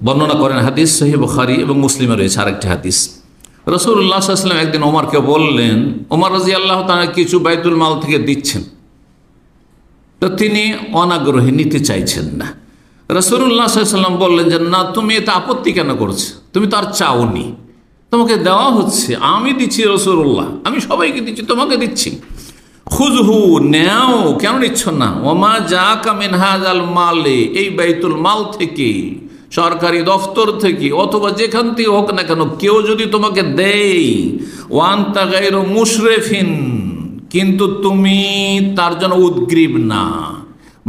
বর্ণনা করেন, হাদিস সহিহ বুখারী এবং মুসলিমে রয়েছে আরেকটি হাদিস। রাসূলুল্লাহ সাল্লাল্লাহু আলাইহি ওয়াসাল্লাম একদিন ওমরকে বললেন, ওমর রাদিয়াল্লাহু তাআলা কিছু বাইতুল মাল থেকে দিচ্ছেন, তো তিনি অনাগ্রহী, নিতে চাইছেন না। রাসূলুল্লাহ সাল্লাল্লাহু আলাইহি ওয়াসাল্লাম বললেন যে না, তুমি এটা আপত্তি কেন করছো? তুমি তো আর চাওনি, তোমাকে দেওয়া হচ্ছে, আমি দিচ্ছি রাসূলুল্লাহ, আমি সবাইকে দিচ্ছি, তোমাকে দিচ্ছি। খুযহু, নেও, কেন নিচ্ছ না? ওমা জাকা মিন হাযাল মালে, এই বাইতুল মাল থেকে, সরকারি দফতর থেকে অথবা যেখান থেকে হোক না কেন, কেউ যদি তোমাকে দেয়, ওয়ান্তা গায়রু মুশরিফিন, কিন্তু তুমি তার জন্য উদ্গ্রীব না,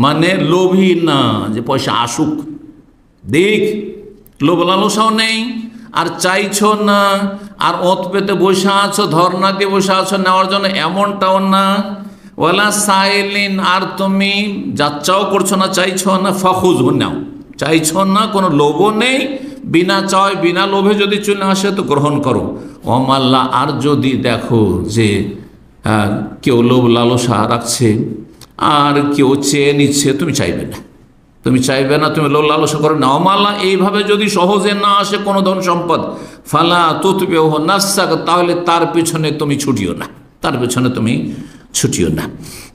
মানে লোভী না, যে পয়সা আসুক দেখ, লোভ লালসাও নেই, আর চাইছো না, আর ওত পেতে বসে আছো, ধর্ণা দিয়ে বসে আছো নেওয়ার জন্য, এমনটাও না। ওয়ালা সাইলিন, আর তুমি যাচ্ছাও করছো না, চাইছো না, ফাখুযহু, নাও। চাইছো না, কোনো লোভও নেই, বিনা চায় বিনা লোভে যদি চলে আসে তো গ্রহণ করো। ওমাল্লা, আর যদি দেখো যে কেউ লোভ লালসা রাখছে আর কেউ চেয়ে নিচ্ছে, তুমি চাইবে না, তুমি চাইবে না, তুমি লোভ লালসা করো না। ওমাল্লা, এইভাবে যদি সহজে না আসে কোনো ধন সম্পদ, ফালা তুতবিহু নাফসাক, তাহলে তার পিছনে তুমি ছুটিও না, তার পিছনে তুমি ছুটিও না।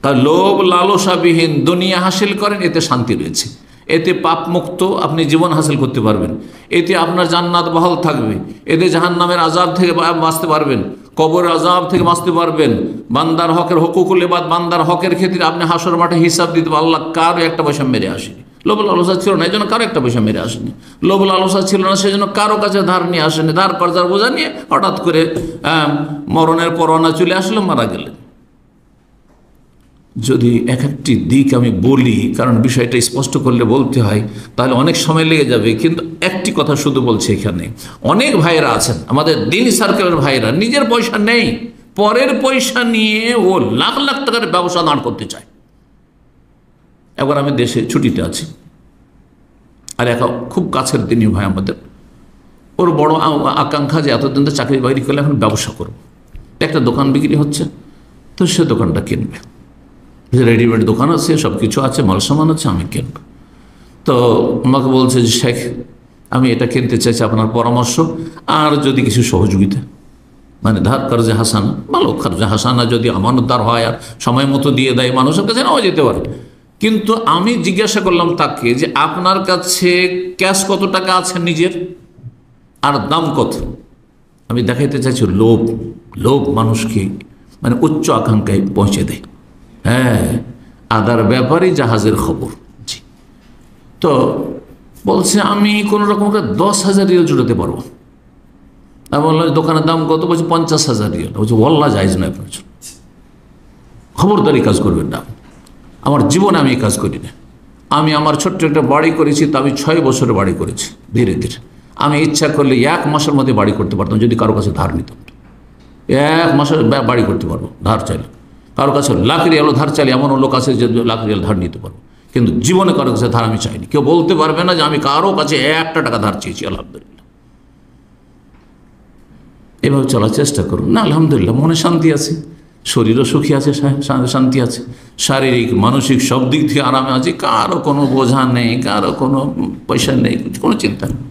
কারণ লোভ লালসাবিহীন দুনিয়া হাসিল করেন, এতে শান্তি রয়েছে, এতে পাপ মুক্ত আপনি জীবন হাসিল করতে পারবেন, এতে আপনার জান্নাত বহাল থাকবে, এতে জাহান্নামের আযাব থেকে বাঁচতে পারবেন, কবরের আযাব থেকে বাঁচতে পারবেন। বান্দার হকের হুকুকুল ইবাদ, বান্দার হকের ক্ষেত্রে আপনি হাসর মাঠে হিসাব দিতে পারবেন। আল্লাহ কারো একটা পয়সা মেরে আসেনি, লোভ লালসা ছিল না এই জন্য কারো একটা পয়সা মেরে আসেনি, লোভ লালসা ছিল না সেই জন্য কারো কাছে ধার নিয়ে আসেনি, ধার কর্জার বোঝা নিয়ে হঠাৎ করে মরণের পরোয়ানা চলে আসলো, মারা গেলেন। যদি এক একটি দিক আমি বলি, কারণ বিষয়টা স্পষ্ট করলে বলতে হয়, তাহলে অনেক সময় লেগে যাবে, কিন্তু একটি কথা শুধু বলছি, এখানে অনেক ভাইরা আছেন আমাদের দিন সার্কেলের ভাইরা, নিজের পয়সা নেই, পরের পয়সা নিয়ে ও লাখ লাখ টাকার ব্যবসা দাঁড় করতে চায়। একবার আমি দেশে ছুটিতে আছি, আর এক খুব কাছের দিনই ভাই আমাদের, ওর বড় আকাঙ্ক্ষা যে এতদিন তো চাকরি বাকরি করলে এখন ব্যবসা করবো, একটা দোকান বিক্রি হচ্ছে, তো সে দোকানটা কিনবে, রেডিমেড দোকান আছে, সব কিছু আছে, মাল সামান আছে, আমি কিনব। তো আমাকে বলছে যে শেখ, আমি এটা কিনতে চাইছি, আপনার পরামর্শ, আর যদি কিছু সহযোগিতা, মানে ধার কার্যে হাসানা, ভালো কার্যে হাসানা যদি আমানতদার হয় আর সময় মতো দিয়ে দেয়, মানুষের কাছে নেওয়া যেতে পারে। কিন্তু আমি জিজ্ঞাসা করলাম তাকে যে আপনার কাছে ক্যাশ কত টাকা আছে নিজের, আর দাম কত। আমি দেখাইতে চাইছি লোভ, লোভ মানুষকে মানে উচ্চ আকাঙ্ক্ষায় পৌঁছে দেয়। হ্যাঁ, আদার ব্যাপারই জাহাজের খবর। জি, তো বলছে আমি কোনো রকম 10,000 রিয়াল জুড়াতে পারবো। আমি বললাম দোকানের দাম কত? বলছে 50,000 রিয়াল। বলছে ওয়াল্লাহ জায়েজ নয় আপনার জন্য, খবরদারি কাজ করবেন না, আমার জীবনে আমি এই কাজ করি না। আমি আমার ছোট্ট একটা বাড়ি করেছি, তা আমি 6 বছরে বাড়ি করেছি ধীরে ধীরে। আমি ইচ্ছা করলে 1 মাসের মধ্যে বাড়ি করতে পারতাম, যদি কারো কাছে ধার নিতাম। 1 মাসে বাড়ি করতে পারবো ধার চাইলে। কারো কাছে লাখ রিয়াল ধার চাইলে এমন লোক আছে যে লাখ রিয়াল ধার নিতে পারবো, কিন্তু জীবনে কারো কাছে ধার আমি চাইনি। কেউ বলতে পারবে না যে আমি কারো কাছে 1টা টাকা ধার চেয়েছি। আলহামদুলিল্লাহ, এভাবে চলার চেষ্টা করুন না। আলহামদুলিল্লাহ, মনে শান্তি আছে, শরীরও সুখী আছে, শান্তি আছে, শারীরিক মানসিক সব দিক থেকে আরামে আছে, কারো কোনো বোঝা নেই, কারো কোনো পয়সা নেই, কোনো চিন্তা নেই।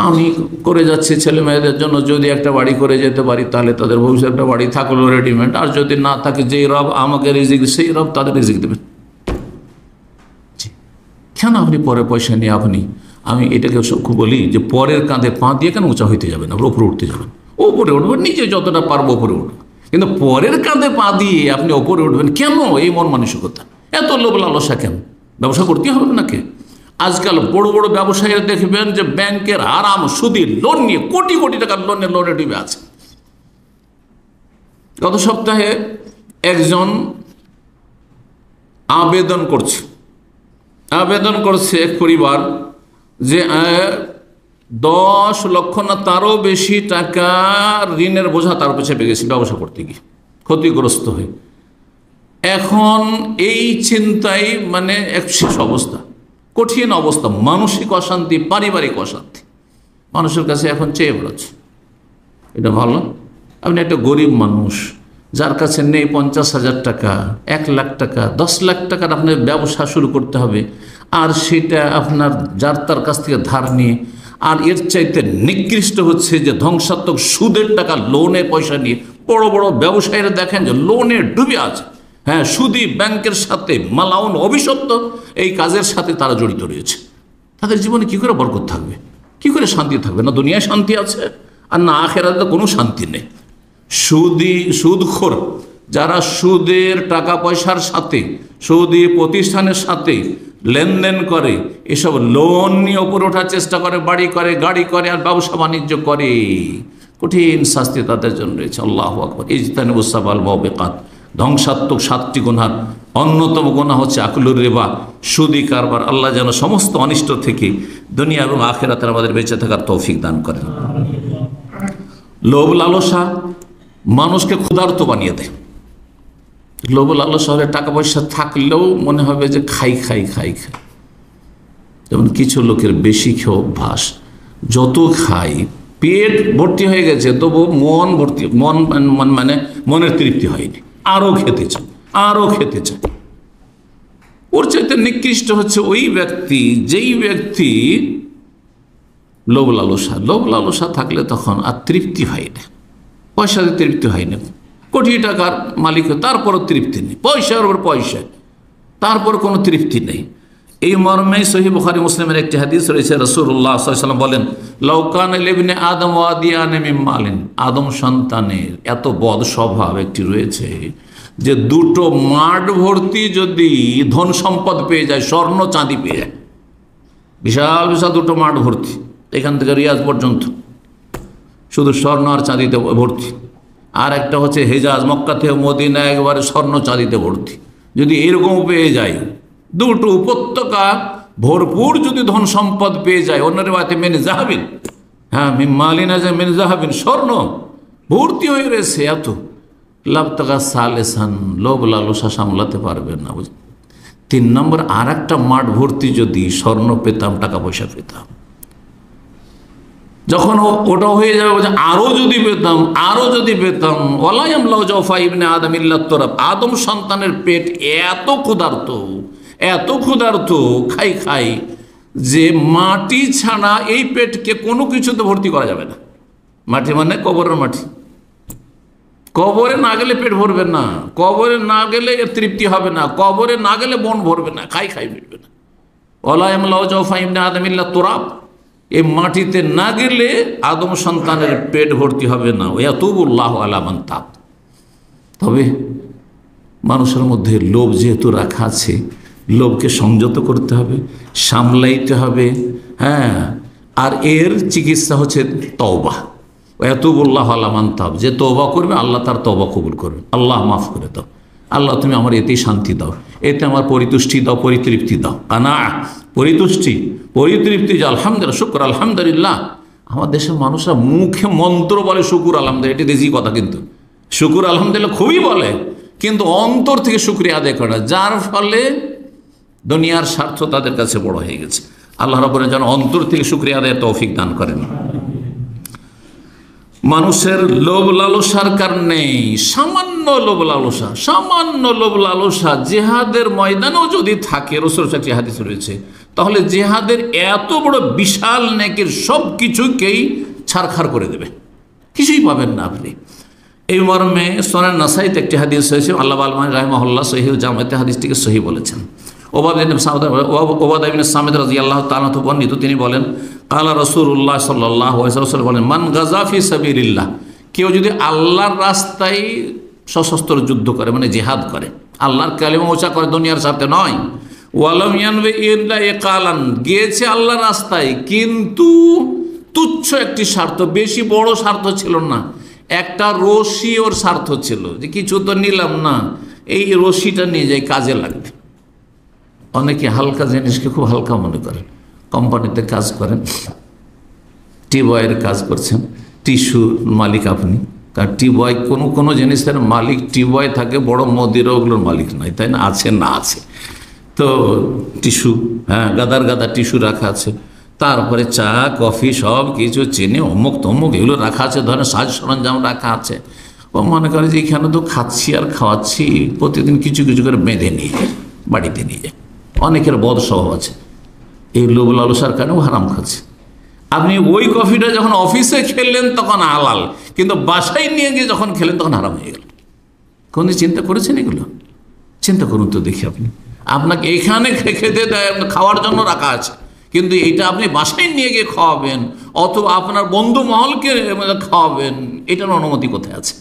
আমি করে যাচ্ছি ছেলে মেয়েদের জন্য, যদি একটা বাড়ি করে যেতে পারি তাহলে তাদের ভবিষ্যৎ একটা বাড়ি থাকলো রেডিমেড, আর যদি না থাকে যেই রব আমাকে রিজিক, সেই রব তাদের রিজিক দেবেন। কেন আপনি পরে পয়সা নিয়ে আমি এটাকে খুব বলি যে পরের কাঁধে পা দিয়ে কেন উঁচা হইতে যাবেন, আপনি ওপরে উঠতে যাবেন, ওপরে উঠবেন, নিজে যতটা পারবো ওপরে উঠবেন, কিন্তু পরের কাঁধে পা দিয়ে আপনি ওপরে উঠবেন কেন? এই মন মানসিকতা, এত লোভ লালসা কেন? ব্যবসা করতে হবে নাকি? আজকাল বড় বড় ব্যবসায়ীরা দেখবেন যে ব্যাংকের আরাম সুদী লোন নিয়ে কোটি কোটি টাকার লোনে ডুবে আছে। গত সপ্তাহে একজন আবেদন করছে এক পরিবার যে 10 লক্ষ না তারও বেশি টাকা ঋণের বোঝা তার উপর চেপে গেছে ব্যবসা করতে গিয়ে, ক্ষতিগ্রস্ত হয়ে। এখন এই চিন্তায় মানে এক শেষ অবস্থা, কঠিন অবস্থা, মানসিক অশান্তি, পারিবারিক অশান্তি মানুষের কাছে এখন চেয়ে বেড়াচ্ছে। এটা ভালো? আপনি একটা গরিব মানুষ যার কাছে নেই 50,000 টাকা, 1 লাখ টাকা, 10 লাখ টাকার আপনার ব্যবসা শুরু করতে হবে, আর সেটা আপনার যার তার কাছ থেকে ধার নিয়ে, আর এর চাইতে নিকৃষ্ট হচ্ছে যে ধ্বংসাত্মক সুদের টাকা লোনের পয়সা নিয়ে বড় বড় ব্যবসায়ীরা দেখেন যে লোনে ডুবে আছে। হ্যাঁ, সুদী ব্যাংকের সাথে মালাউন অভিশপ্ত এই কাজের সাথে তারা জড়িত রয়েছে। তাদের জীবনে কি করে বরকত থাকবে, কি করে শান্তি থাকবে? না দুনিয়ায় শান্তি আছে, আর না আখিরাতে কোনো শান্তি নেই। সুদখোর যারা সুদের টাকা পয়সার সাথে, সুদী প্রতিষ্ঠানের সাথে লেনদেন করে, এসব লোন নিয়ে ওপরে ওঠার চেষ্টা করে, বাড়ি করে, গাড়ি করে, আর ব্যবসা বাণিজ্য করে, কঠিন শাস্তি তাদের জন্য রয়েছে। আল্লাহু আকবার। ইজতানিবুস সাবাল মুবিকাত, ধ্বংসাত্মক 7টি গুনার অন্যতম গুনাহ হচ্ছে আকলুর রিবা, সুদি কারবার। আল্লাহ যেন সমস্ত অনিষ্ট থেকে দুনিয়া এবং আখিরাতে আমাদের বেঁচে থাকার তৌফিক দান করেন। লোভ লালসা মানুষকে ক্ষুধার্ত বানিয়ে দেয়। লোভ লালসা হলে টাকা পয়সা থাকলেও মনে হবে যে খাই খাই খাই খাই। যেমন কিছু লোকের বেশি খেয়ে অভ্যাস, যত খাই পেট ভর্তি হয়ে গেছে তবু মন ভর্তি, মানে মনের তৃপ্তি হয়নি, আরও খেতে চায়, আরও খেতে চায়। ওর চাইতে নিকৃষ্ট হচ্ছে ওই ব্যক্তি যেই ব্যক্তি লোভ লালসা থাকলে তখন আর তৃপ্তি হয় না, পয়সাতে তৃপ্তি হয় না। কোটি টাকার মালিক তারপরও তৃপ্তি নেই, পয়সার ওপর পয়সা, তারপর কোনো তৃপ্তি নেই। এই মর্মে সহিহ বুখারী মুসলিমের একটি হাদিস রয়েছে, রাসূলুল্লাহ সাল্লাল্লাহু আলাইহি ওয়াসাল্লাম বলেন, লাউ কানা লিবনি আদম ওয়াদিয়ান মিন মালিন, আদম সন্তানের এত বদ স্বভাব একটি রয়েছে যে দুটো মাঠ ভর্তি যদি ধন সম্পদ পেয়ে যায়, স্বর্ণ চাঁদি পেয়ে যায়, বিশাল বিশাল দুটো মাঠ ভর্তি, এখান থেকে রিয়াজ পর্যন্ত শুধু স্বর্ণ আর চাঁদিতে ভর্তি, আর একটা হচ্ছে হেজাজ, মক্কা থেকে মদিনা একবারে স্বর্ণ চাঁদিতে ভর্তি, যদি এরকম পেয়ে যায়, দুটো উপত্যকা ভরপুর যদি ধন সম্পদ পেয়ে যায়, অন্য রিওয়ায়াতে মিন যাহাবিন, হ্যাঁ মালিনা যে মিন যাহাবিন, স্বর্ণ ভর্তি হয়ে রয়েছে, এত লাবতাগা সালেসান, লোভ লালসা সামলাতে পারবে না। 3 নম্বর, আর একটা মাঠ ভর্তি যদি স্বর্ণ পেতাম, টাকা পয়সা পেতাম, যখন ওটা হয়ে যাবে আরো যদি পেতাম, আরো যদি পেতাম, ওয়ালায়ামলাউ জাওফা ইবনে আদম ইল্লা তুরাব, আদম সন্তানের পেট এত ক্ষুধার্ত খাই খাই যে মাটি ছাড়া এই পেটকে কোনো কিছুতে ভর্তি করা যাবে না। মাটি মানে কবরের মাটি, কবরে না গেলে পেট ভরবে না, কবরে না গেলে এর তৃপ্তি হবে না, কবরে না গেলে মন ভরবে না, খাই খাই মিটবে না। ওয়ালায়ামলাউ জাওফা ইবনে আদম ইল্লা তুরাব, এই মাটিতে না গেলে আদম সন্তানের পেট ভর্তি হবে না। ওয়াতুবুল্লাহু আলা মান তাব। তবে মানুষের মধ্যে লোভ যেহেতু রাখা আছে, লোভকে সংযত করতে হবে, সামলাইতে হবে, হ্যাঁ। আর এর চিকিৎসা হচ্ছে তওবা। ওয়াতুবুল্লাহু আলা মান তাব, যে তওবা করবে আল্লাহ তার তওবা কবুল করবে। আল্লাহ মাফ করে দাও, আল্লাহ তুমি আমার এতেই শান্তি দাও, এতে আমার পরিতুষ্টি দাও, পরিতৃপ্তি দাও, কানা, পরিতৃপ্তি যে আলহামদুলিল্লাহ, শুকর আলহামদুলিল্লাহ। আমার দেশের মানুষরা মুখে মন্ত্র বলে শুকুর আলহামদুলিল্লাহ, এটি দেশি কথা, কিন্তু শুকুর আলহামদুলিল্লাহ খুবই বলে, কিন্তু অন্তর থেকে শুকরিয়া আদায় করে না, যার ফলে দুনিয়ার স্বার্থ তাদের কাছে বড় হয়ে গেছে। আল্লাহ রাব্বুল যেন অন্তর থেকে শুকরিয়া আদায় তৌফিক দান করেন। মানুষের লোভ লালসার কারণে সামান্য লোভ লালসা জেহাদের ময়দানেও যদি থাকে, রাসূলের একটি হাদিস রয়েছে, তাহলে জেহাদের এত বড় বিশাল নেকির সব কিছুকেই ছারখার করে দেবে, কিছুই পাবেন না আপনি। এই মর্মে সুনান নাসাইতে একটি হাদিস হয়েছে, আল্লামা আলবানী রাহিমাহুল্লাহ সহিহুল জামেতে হাদিসটিকে সহিহ বলেছেন। ওবাদা ইবনে সামিদ রাদিয়াল্লাহু তাআলা থেকে বর্ণিত, তিনি বলেন, কালা রাসূলুল্লাহ সাল্লাল্লাহু আলাইহি ওয়াসাল্লাম বলেন, মান গাজা ফি সাবিলিল্লাহ, কেউ যদি আল্লাহর রাস্তায় সশস্ত্র যুদ্ধ করে, মানে জিহাদ করে, আল্লাহর কালিমা উঁচা করে, দুনিয়ার সাথে নয়, ওয়ালাম ইয়ানবি ইল্লা ইকালান, গিয়েছে আল্লাহর রাস্তায় কিন্তু তুচ্ছ একটি স্বার্থ, বেশি বড় স্বার্থ ছিল না, একটা রশি ওর স্বার্থ ছিল, যে কিছু তো নিলাম না, এই রশিটা নিয়ে যাই, কাজে লাগবে। অনেকে হালকা জিনিসকে খুব হালকা মনে করেন, কোম্পানিতে কাজ করেন, টিবয়ের কাজ করছেন, টিস্যুর মালিক আপনি, কারণ টিবয় কোনো জিনিসের মালিক টিবয় থাকে, বড় মদিরা ওগুলোর মালিক নয়, তাই না, আছে না আছে, তো টিস্যু, হ্যাঁ গাদার গাদা টিস্যু রাখা আছে, তারপরে চা কফি সব কিছু চিনি অমুক তমুক এগুলো রাখা আছে, ধরেন সাজ সরঞ্জাম রাখা আছে। ও মনে করে যে এখানে তো খাচ্ছি আর খাওয়াচ্ছি, প্রতিদিন কিছু কিছু করে বেঁধে নিয়ে যায়, বাড়িতে নিয়ে যায়। অনেকের বদ স্বভাব আছে, এই লোভ লালসার কারণেও হারাম খাচ্ছে। আপনি ওই কফিটা যখন অফিসে খেলেন তখন হালাল, কিন্তু বাসায় নিয়ে গিয়ে যখন খেলেন তখন হারাম হয়ে গেল। কোন চিন্তা করেছেন এগুলো? চিন্তা করুন তো দেখি, আপনি আপনাকে এখানে খেতে দেয়, খাওয়ার জন্য রাখা আছে, কিন্তু এইটা আপনি বাসায় নিয়ে গিয়ে খাওয়াবেন অথবা আপনার বন্ধু মহলকে খাওয়াবেন, এটার অনুমতি কোথায় আছে?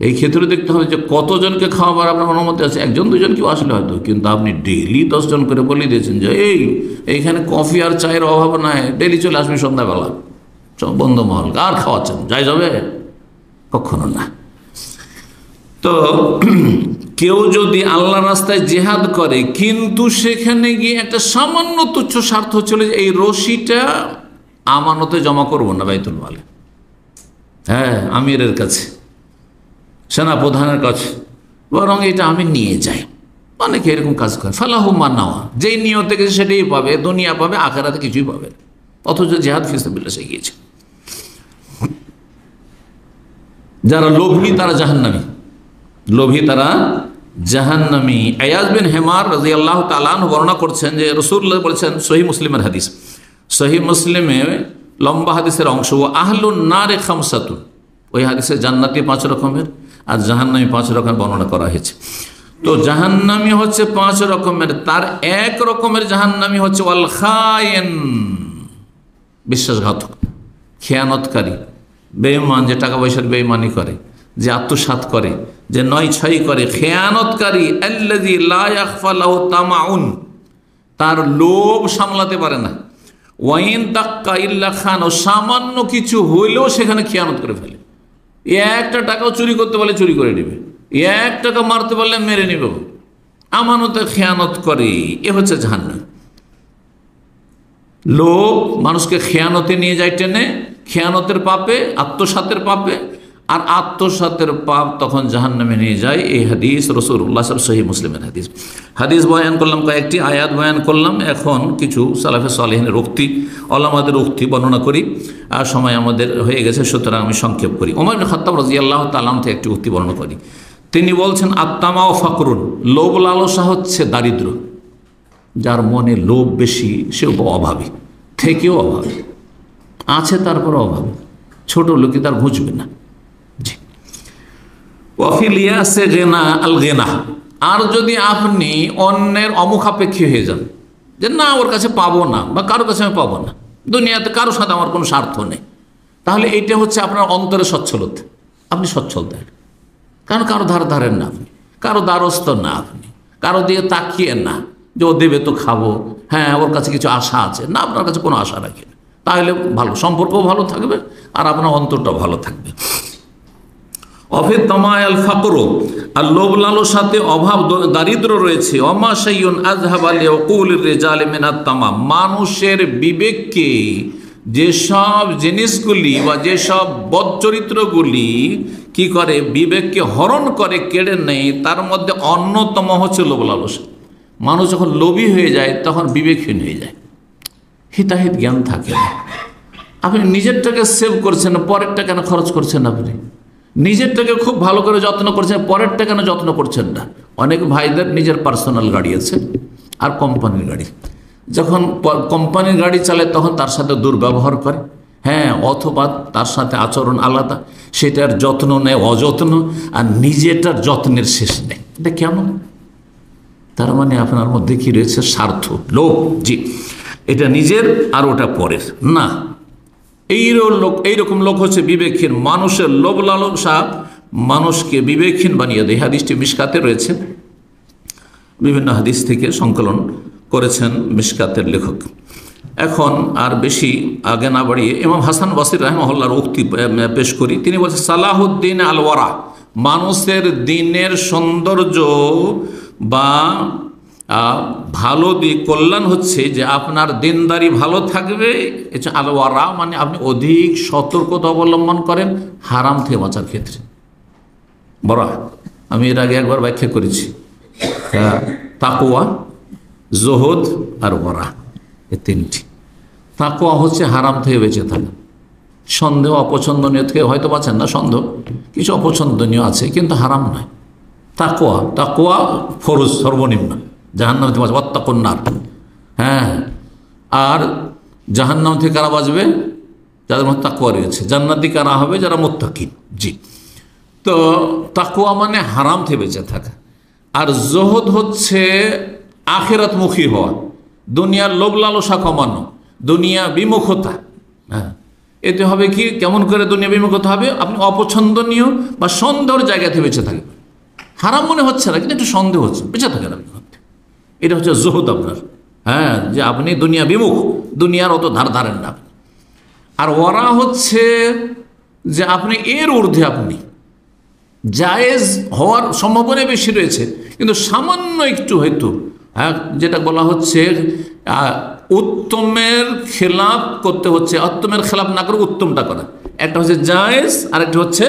এই ক্ষেত্রে দেখতে হবে যে কতজনকে খাওয়াবার আপনার অনুমতি আছে। একজন দুজন কেউ আসলে হয়তো, কিন্তু আপনি ডেইলি 10 জন করে বলে দিয়েছেন যে এইখানে কফি আর চায়ের অভাব নাই, ডেইলি চলে আসবেন সন্ধ্যাবেলা, বন্ধু মহল আর খাওয়াচ্ছেন, যাই যাবে? কখনো না। তো কেউ যদি আল্লাহ রাস্তায় জিহাদ করে কিন্তু সেখানে গিয়ে একটা সামান্য তুচ্ছ স্বার্থ চলে যায়, এই রশিটা আমানতে জমা করবো না বাইতুল মালে, হ্যাঁ আমিরের কাছে, সেনাপ্রধানের কাছে, বরং এটা আমি নিয়ে যাই। অনেকে এরকম কাজ করে। ফালাহু মা নাওয়া, যেই নিয়তে গেছে সেটাই পাবে, দুনিয়া পাবে, আখিরাতে কিছুই পাবে না, অথচ জিহাদ ফিসাবিল্লাহ সে গিয়েছে। যারা লোভী তারা জাহান্নামী, লোভী তারা জাহান্নামী। আয়াজ বিন হেমার রাদিয়াল্লাহু তাআলা আনহু বর্ণনা করছেন যে রাসূলুল্লাহ বলেছেন, সহিহ মুসলিমের হাদিস, সহিহ মুসলিমে লম্বা হাদিসের অংশ, ও আহলুন নারে খামসাতুন, ওই হাদিসে জান্নাতি 5 রকমের আর জাহান্নামী 5 রকমের বর্ণনা করা হয়েছে। তো জাহান্নামী হচ্ছে 5 রকমের, তার এক রকমের জাহান্নামী হচ্ছে ওয়াল খায়েন, বিশ্বাসঘাতক, খেয়ানতকারী, বেঈমান, যে টাকা পয়সার বেঈমানি করে, যে আত্মসাৎ করে, যে নয় ছয় করে, খেয়ানতকারী। আল্লাযী লা ইয়াখফা লাহু তামাউন, তার লোভ সামলাতে পারে না। ওয়াইন তাক্কা ইল্লা খান, সামান্য কিছু হইলেও সেখানে খেয়ানত করে ফেলে। একটা টাকাও চুরি করতে পারলে চুরি করে নেবে, 1 টাকা মারতে পারলে মেরে নিবে, আমানতে খেয়ানত করে। এ হচ্ছে জাহান্নাম। লোভ মানুষকে খেয়ানতে নিয়ে যায় টেনে, খেয়ানতের পাপে, আত্মসাতের পাপে, আর আত্মসাতের পাপ তখন জাহান্নামে নিয়ে যায়। এই হাদিস রাসূলুল্লাহ সাল্লাল্লাহু আলাইহি ওয়াসাল্লাম সহিহ মুসলিমের হাদিস। হাদিস বয়ান করলাম, কয়েকটি আয়াত বয়ান করলাম, এখন কিছু সালাফে সালেহিনের উক্তি, ওলামাদের উক্তি বর্ণনা করি। আর সময় আমাদের হয়ে গেছে, সুতরাং আমি সংক্ষেপ করি। ওমর ইবনে খাত্তাব রাদিয়াল্লাহু তাআলা আনহু থেকে একটি উক্তি বর্ণনা করি। তিনি বলছেন, আত্তামা ও ফাকরুন, লোভ লালসা হচ্ছে দারিদ্র। যার মনে লোভ বেশি সে অভাবী, থেকেও অভাবী, আছে তারপর অভাবী, ছোট লোকে তার ঘুচবে না। জি। ওয়াফিলিয়াসে গেনা আল গেনা, আর যদি আপনি অন্যের অমুখাপেক্ষী হয়ে যান, যে না ওর কাছে পাবো না, বা কারো কাছে আমি পাবো না, দুনিয়াতে কারোর সাথে আমার কোনো স্বার্থ নেই, তাহলে এইটা হচ্ছে আপনার অন্তরে সচ্ছলতা। আপনি সচ্ছল দেন, কারণ কারো ধারেন না আপনি, কারো দ্বারস্থ না আপনি, কারো দিয়ে তাকিয়ে না যে ও দেবে তো খাবো, হ্যাঁ ওর কাছে কিছু আশা আছে না, আপনার কাছে কোনো আশা রাখেন, তাহলে ভালো, সম্পর্কও ভালো থাকবে আর আপনার অন্তরটাও ভালো থাকবে। অফির তমায়াল ফাকরু, আর লোভ লালসাতে অভাব দারিদ্র রয়েছে। অমা শাইউন আযহাব লিউকুলির রিজালি মিনাত তামাম, মানুষের বিবেককে যেসব জিনিসগুলি বা যেসব বদচরিত্রগুলি কি করে, বিবেককে হরণ করে, কেড়ে নেয়, তার মধ্যে অন্যতম হচ্ছে লোভ লালসা। মানুষ যখন লোভী হয়ে যায় তখন বিবেকহীন হয়ে যায়, হিতাহিত জ্ঞান থাকে না। আপনি নিজেরটাকে সেভ করছেন না, পরেরটা কেন খরচ করছেন? আপনি নিজেরটাকে খুব ভালো করে যত্ন করছেন, পরেরটা কেন যত্ন করছেন না? অনেক ভাইদের নিজের পার্সোনাল গাড়ি আছে আর কোম্পানির গাড়ি, যখন কোম্পানির গাড়ি চালায় তখন তার সাথে দুর্ব্যবহার করে, হ্যাঁ, অথবা তার সাথে আচরণ আলাদা, সেটার যত্ন নেয় অযত্ন, আর নিজেটার যত্নের শেষ নেই। এটা কেমন? তার মানে আপনার মধ্যে কি রয়েছে? স্বার্থ, লোভ। জি, এটা নিজের আর ওটা পরের না। এইরকম লোক হচ্ছে বিবেকহীন। মানুষের লোভ লালসা মানুষকে বিবেকহীন বানিয়ে দেয়। হাদিসটি মিশকাতে রয়েছে, বিভিন্ন হাদিস থেকে সংকলন করেছেন মিশকাতের লেখক। এখন আর বেশি আগে না বাড়িয়ে ইমাম হাসান বসরি রাহিমাহুল্লাহর উক্তি পেশ করি। তিনি বলছেন, সালাহুদ্দিন আল ওয়ারা, মানুষের দিনের সৌন্দর্য বা ভালো দিক, কল্যাণ হচ্ছে যে আপনার দিনদারি ভালো থাকবে। এটা আল ওয়ারা মানে আপনি অধিক সতর্কতা অবলম্বন করেন হারাম থেকে বাঁচার ক্ষেত্রে। বড় আমি এর আগে একবার ব্যাখ্যা করেছি, তাকওয়া, জোহদ আর ওয়ারা, এই তিনটি। তাকওয়া হচ্ছে হারাম থেকে বেঁচে থাকা, সন্দেহ অপছন্দনীয় থেকে হয়তো বাঁচেন না, সন্দেহ কিছু অপছন্দনীয় আছে কিন্তু হারাম নয়। তাকওয়া ফরজ, সর্বনিম্ন, জাহান্নাম থেকে বাঁচবে, ওয়াত্তাকুন নার। হ্যাঁ, আর জাহান্নাম থেকে কারা বাঁচবে? যাদের মধ্যে তাকওয়া রয়েছে। জান্নাতি কারা হবে? যারা মুত্তাকিন। জি, তো তাকওয়া মানে হারাম থেকে বেঁচে থাকা। আর জোহদ হচ্ছে আখিরাতমুখী হওয়া, দুনিয়ার লোভ লালসা কমানো, দুনিয়া বিমুখতা। হ্যাঁ, এতে হবে কি, কেমন করে দুনিয়া বিমুখতা হবে? আপনি অপছন্দনীয় বা সন্দেহের জায়গা থেকে বেঁচে থাকবেন। হারাম মনে হচ্ছে না কিন্তু একটু সন্দেহ হচ্ছে, বেঁচে থাকেন আপনি। এটা হচ্ছে জোহদ আপনার। হ্যাঁ, যে আপনি দুনিয়া বিমুখ, দুনিয়ার অত ধারেন না। আর ওরা হচ্ছে যে আপনি এর ঊর্ধ্বে, আপনি জায়েজ হওয়ার সম্ভাবনা বেশি রয়েছে, কিন্তু সামান্য একটু হয়তো যেটা বলা হচ্ছে উত্তমের খেলাফ করতে হচ্ছে, উত্তমের খেলাফ না করে উত্তমটা করা। একটা হচ্ছে জায়েজ আর একটা হচ্ছে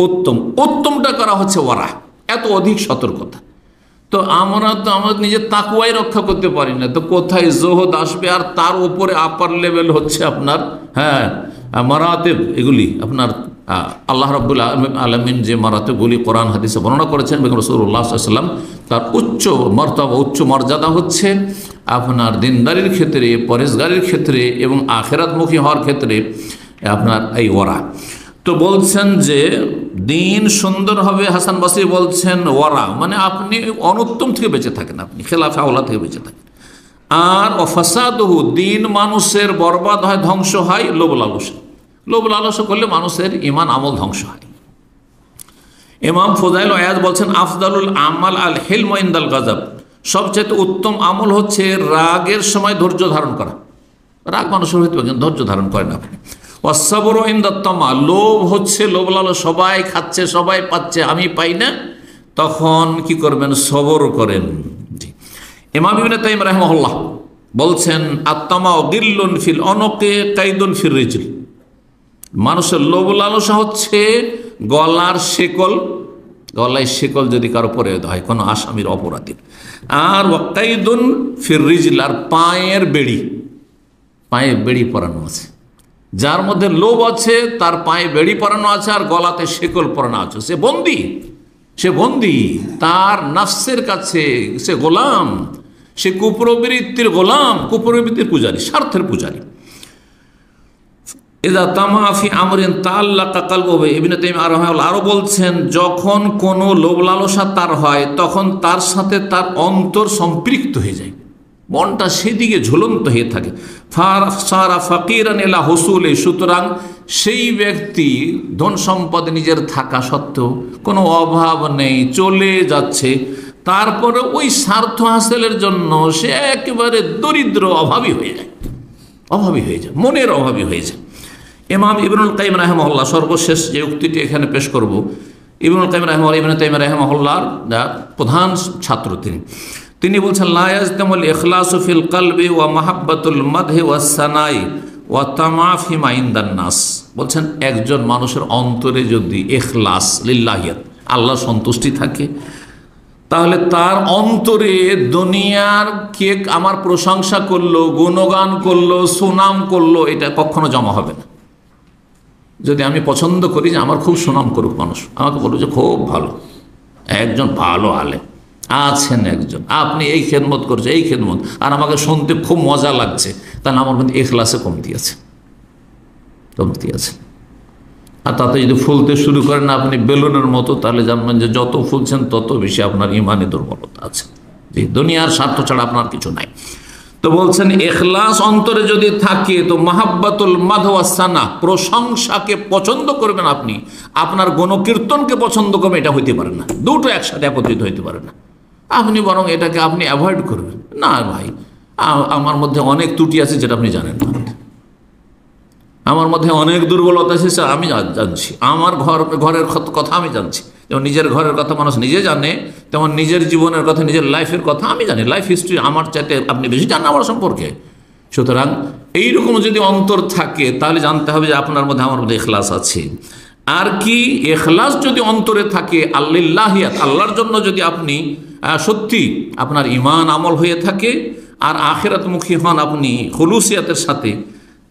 উত্তম। উত্তমটা করা হচ্ছে ওয়ারা, এত অধিক সতর্কতা। তো আমরা তো আমাদের নিজের তাকওয়াই রক্ষা করতে পারি না, তো কোথায় জোহদ আসবে? আর তার উপরে আপার লেভেল হচ্ছে আপনার মারাতেব, এগুলি আপনার আল্লাহ রাব্বুল আলামিন যে মারাতেবগুলি কোরআন হাদিসে বর্ণনা করেছেন, বেগম রাসূলুল্লাহ সাল্লাল্লাহু আলাইহি ওয়াসাল্লাম, তার উচ্চ মর্তবা, উচ্চ মর্যাদা হচ্ছে আপনার দিনদারির ক্ষেত্রে, পরেশগারির ক্ষেত্রে এবং আখিরাতমুখী হওয়ার ক্ষেত্রে আপনার এই ওয়ারা। তো বলছেন যে দিন সুন্দর হবে, হাসান বসরি বলছেন ওয়ারা মানে আপনি অনুত্তম থেকে বেঁচে থাকেন, আপনি খেলাফে আওলা থেকে বেঁচে থাকেন। আর অফাসাদহু, দিন মানুষের বরবাদ হয়, ধ্বংস হয় লোভ লালসা। লোভ লালসা করলে মানুষের ঈমান আমল ধ্বংস হয়। ইমাম ফুজাইল আয়াত বলছেন আফদালুল আমাল আল হিলম ইনদাল গাযাব, সবচেয়ে উত্তম আমল হচ্ছে রাগের সময় ধৈর্য ধারণ করা। রাগ মানুষের হইতে পারে, ধৈর্য ধারণ করেন আপনি। ওয়াসসাবরু ইনদাত তামা, লোভ হচ্ছে লোভ লালসা, সবাই খাচ্ছে সবাই পাচ্ছে আমি পাই না, তখন কি করবেন? সবর করেন। ইমাম ইবনে তাইমিয়া রাহিমাহুল্লাহ বলছেন আত-তামাউ গিল্লুন ফিল অনকে কাইদুন ফির রিজল, মানুষের লোভ লালসা হচ্ছে গলার শেকল, গলায় শেকল যদি কারো পরে হয় কোনো আসামির, অপরাধীর। আর ওয়াকাইদুন ফির রিজল, আর পায়ের বেড়ি, পায়ে বেড়ি পরানো আছে। যার মধ্যে লোভ আছে তার পায়ে বেড়ি পরানো আছে আর গলাতে শেকল পরানো আছে, সে বন্দী, সে বন্দী তার নাফসের কাছে, সে গোলাম, সে কুপ্রবৃত্তির গোলাম, কুপ্রবৃত্তির পূজারী, স্বার্থের পূজারী। আরো বলছেন যখন কোনো লোভ লালসা তার হয় তখন তার সাথে তার অন্তর সম্পৃক্ত হয়ে যায়, মনটা সেদিকে ঝুলন্ত হয়ে থাকে। সুতরাং সেই ব্যক্তি ধন সম্পদ নিজের থাকা সত্ত্বেও কোনো অভাব নেই, চলে যাচ্ছে, তারপরে ওই স্বার্থ হাসিলের জন্য সে একেবারে দরিদ্র, অভাবী হয়ে যায়, অভাবী হয়ে যায়, মনের অভাবী হয়ে যায়। ইমাম ইবনুল কাইয়িম রাহিমাহুল্লাহ, সর্বশেষ যে উক্তিটি এখানে পেশ করব, ইবনুল কাইয়িম রাহিমাহুল্লাহ, ইবনে তাইমিয়া রাহিমাহুল্লাহর প্রধান ছাত্র তিনি বলছেন লা ইয়াজতামুল ইখলাসু ফিল কলবি ওয়া মাহাব্বাতুল মাদহি ওয়াস সানাই ওয়া তামা ফিমা ইনদান নাস। বলছেন একজন মানুষের অন্তরে যদি ইখলাস লিল্লাহিয়াত, আল্লাহ সন্তুষ্টি থাকে, তাহলে তার অন্তরে দুনিয়ার কে আমার প্রশংসা করলো, গুণগান করলো, সুনাম করলো, এটা কখনো জমা হবে না। যদি আমি পছন্দ করি যে আমার খুব সুনাম করুক মানুষ, আমাকে বলবো যে খুব ভালো, একজন ভালো আলেম আছেন, একজন আপনি এই খেদমত করছে, এই খেদমত, আর আমাকে শুনতে খুব মজা লাগছে, তাহলে আমার মধ্যে ইখলাসে কমতি আছে, কমতি আছে। আর তাতে যদি ফুলতে শুরু করেন আপনি বেলুনের মতো, তাহলে জানবেন যে যত ফুলছেন তত বেশি আপনার ইমানে দুর্বলতা আছে, যে দুনিয়ার স্বার্থ ছাড়া আপনার কিছু নাই। তো বলছেন ইখলাস অন্তরে যদি থাকে তো মাহাব্বাতুল মাদহ ওয়াস সানা, প্রশংসাকে পছন্দ করবেন আপনি, আপনার গণকীর্তনকে পছন্দ করবেন, এটা হইতে পারে না, দুটো একসাথে একত্রিত হইতে পারে না। আপনি বরং এটাকে আপনি অ্যাভয়েড করবেন, না ভাই আমার মধ্যে অনেক ত্রুটি আছে যেটা আপনি জানেন না, আমার মধ্যে অনেক দুর্বলতা আছে আমি জানছি, আমার ঘরের কথা আমি জানছি, যেমন নিজের ঘরের কথা মানুষ নিজে জানে, তেমন নিজের জীবনের কথা, নিজের লাইফের কথা আমি জানি, লাইফ হিস্ট্রি আমার চাইতে আপনি বেশি জানেন আমার সম্পর্কে। সুতরাং এইরকম যদি অন্তর থাকে তাহলে জানতে হবে যে আপনার মধ্যে, আমার মধ্যে ইখলাস আছে। আর কি ইখলাস যদি অন্তরে থাকে, আল্লাহিয়াত, আল্লাহর জন্য যদি আপনি সত্যি আপনার ঈমান আমল হয়ে থাকে আর আখিরাতমুখী হন আপনি খুলুসিয়াতের সাথে,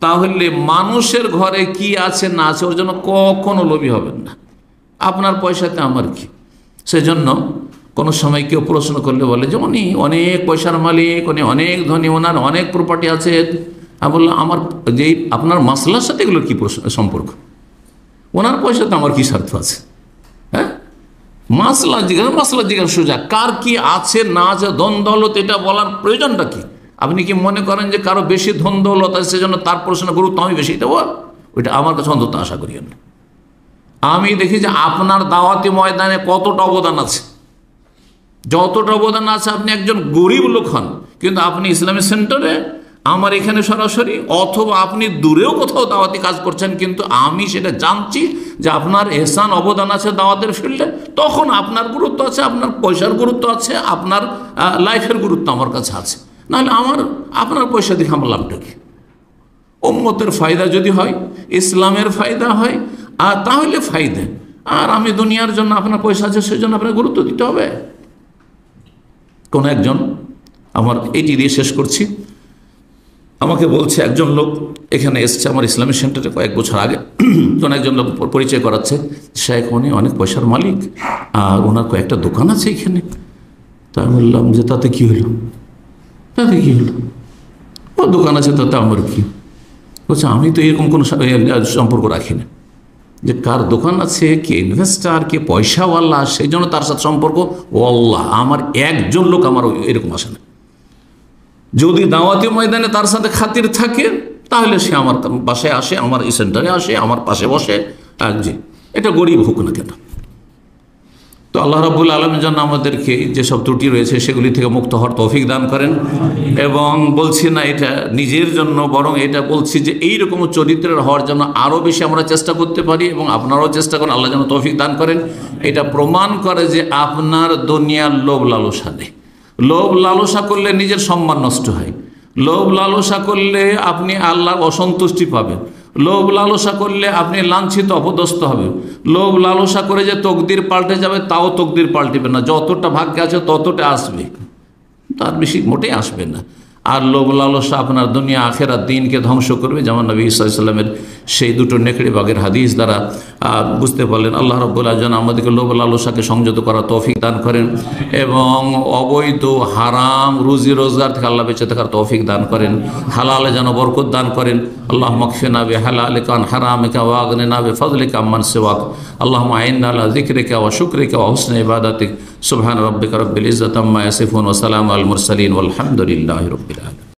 তাহলে মানুষের ঘরে কি আছে না আছে ওর জন্য কখনো লোভী হবেন না। আপনার পয়সাতে আমার কি, সেজন্য কোনো সময় কেউ প্রশ্ন করলে বলে যে উনি অনেক পয়সার মালিক, উনি অনেক ধনী, ওনার অনেক প্রপার্টি আছে। আমি বললাম আমার যে আপনার মাসলার সাথে এগুলোর কী সম্পর্ক? ওনার পয়সাতে আমার কি স্বার্থ আছে? হ্যাঁ, মাসলা জিজ্ঞাসা সোজা, কার কি আছে না আছে, ধন দৌলত এটা বলার প্রয়োজনটা কি? আপনি কি মনে করেন যে কারো বেশি ধন দৌলত আছে সেজন্য তার প্রশ্ন গুরুত্ব আমি বেশি দেবো? ওইটা আমার কাছে অন্তত আশা করি না। আমি দেখি যে আপনার দাওয়াতি ময়দানে কতটা অবদান আছে, যতটা অবদান আছে আপনি একজন গরিব লোক হন, কিন্তু আপনি ইসলামী সেন্টারে, আমার এখানে সরাসরি, অথবা আপনি দূরেও কোথাও দাওয়াতি কাজ করছেন, কিন্তু আমি সেটা জানছি যে আপনার এহসান অবদান আছে দাওয়াতের ফিল্ডে, তখন আপনার গুরুত্ব আছে, আপনার পয়সার গুরুত্ব আছে, আপনার লাইফের গুরুত্ব আমার কাছে আছে। নাহলে আপনার পয়সা দিয়ে আমার লাভটা কি? উম্মতের ফায়দা যদি হয়, ইসলামের ফায়দা হয়, আর তাহলে ফায়দা। আর আমি দুনিয়ার জন্য, আপনার পয়সা আছে সেই জন্য আপনার গুরুত্ব দিতে হবে। কোন একজন, আমার এটি দিয়ে শেষ করছি, আমাকে বলছে একজন লোক এখানে এসছে আমার ইসলামিক সেন্টারে কয়েক বছর আগে, কোন একজন লোক পরিচয় করাচ্ছে, শেখ উনি অনেক পয়সার মালিক আর ওনার কয়েকটা দোকান আছে এখানে। তা আমি বললাম যে তাতে কি হলো? তাতে কি হলো? ও দোকান আছে, তাতে আমার কি? বলছে আমি তো এরকম কোনো সম্পর্ক রাখি না, যে কার দোকান আছে, কে ইনভেস্টার, কে পয়সাওয়ালা, সেই জন্য তার সাথে সম্পর্ক। ও আল্লাহ, আমার একজন লোক আমার এরকম আসে না। যদি দাওয়াতি ময়দানে তার সাথে খাতির থাকে তাহলে সে আমার বাসায় আসে, আমার এই সেন্টারে আসে, আমার পাশে বসে। জি, এটা গরিব হোক না কেন। তো আল্লাহ রাব্বুল আলামিন যেন আমাদেরকে যেসব ত্রুটি রয়েছে সেগুলি থেকে মুক্ত হওয়ার তৌফিক দান করেন। এবং বলছি না এটা নিজের জন্য, বরং এটা বলছি যে এইরকম চরিত্রের হওয়ার জন্য আরও বেশি আমরা চেষ্টা করতে পারি, এবং আপনারাও চেষ্টা করেন, আল্লাহ যেন তৌফিক দান করেন। এটা প্রমাণ করে যে আপনার দুনিয়ার লোভ লালসা নেই। লোভ লালসা করলে নিজের সম্মান নষ্ট হয়। লোভ লালসা করলে আপনি আল্লাহর অসন্তুষ্টি পাবেন। লোভ লালসা করলে আপনি লাঞ্ছিত অপদস্থ হবেন। লোভ লালসা করে যে তকদির পাল্টে যাবে, তাও তকদির পাল্টিবে না। যতটা ভাগ্যে আছে ততটা আসবে, তার বেশি মোটেই আসবে না। আর লোভ লালসা আপনার দুনিয়া আখেরাত দিনকে ধ্বংস করবে, যেমন নবী ইসা ইসলামের সেই দুটো নেকড়ে বাঘের হাদিস দ্বারা বুঝতে পারলেন। আল্লাহ রাব্বুল আলামিন যেন আমাদেরকে লোভ লালসাকে সংযত করার তৌফিক দান করেন, এবং অবৈধ হারাম রুজি রোজগার থেকে আল্লাহ বেঁচে থাকার তৌফিক দান করেন। হালালে যেন বরকত দান করেন। আল্লাহুম্মা কফিনা বিহালালিকা আন হারামিকা ওয়া আগনিনা বিফাদলিকা আম্মান সিওয়াক। আল্লাহুম্মা আইন্না আলা যিকরিকা ওয়া শুকরিকা ওয়া হুসনি ইবাদাতিক। সুবহান রাব্বিকা রাব্বিল ইজ্জাতি আম্মা ইয়াসিফুন ওয়া সালামুন আলাল মুরসালিন ওয়ালহামদুলিল্লাহি রাব্বিল আলামিন।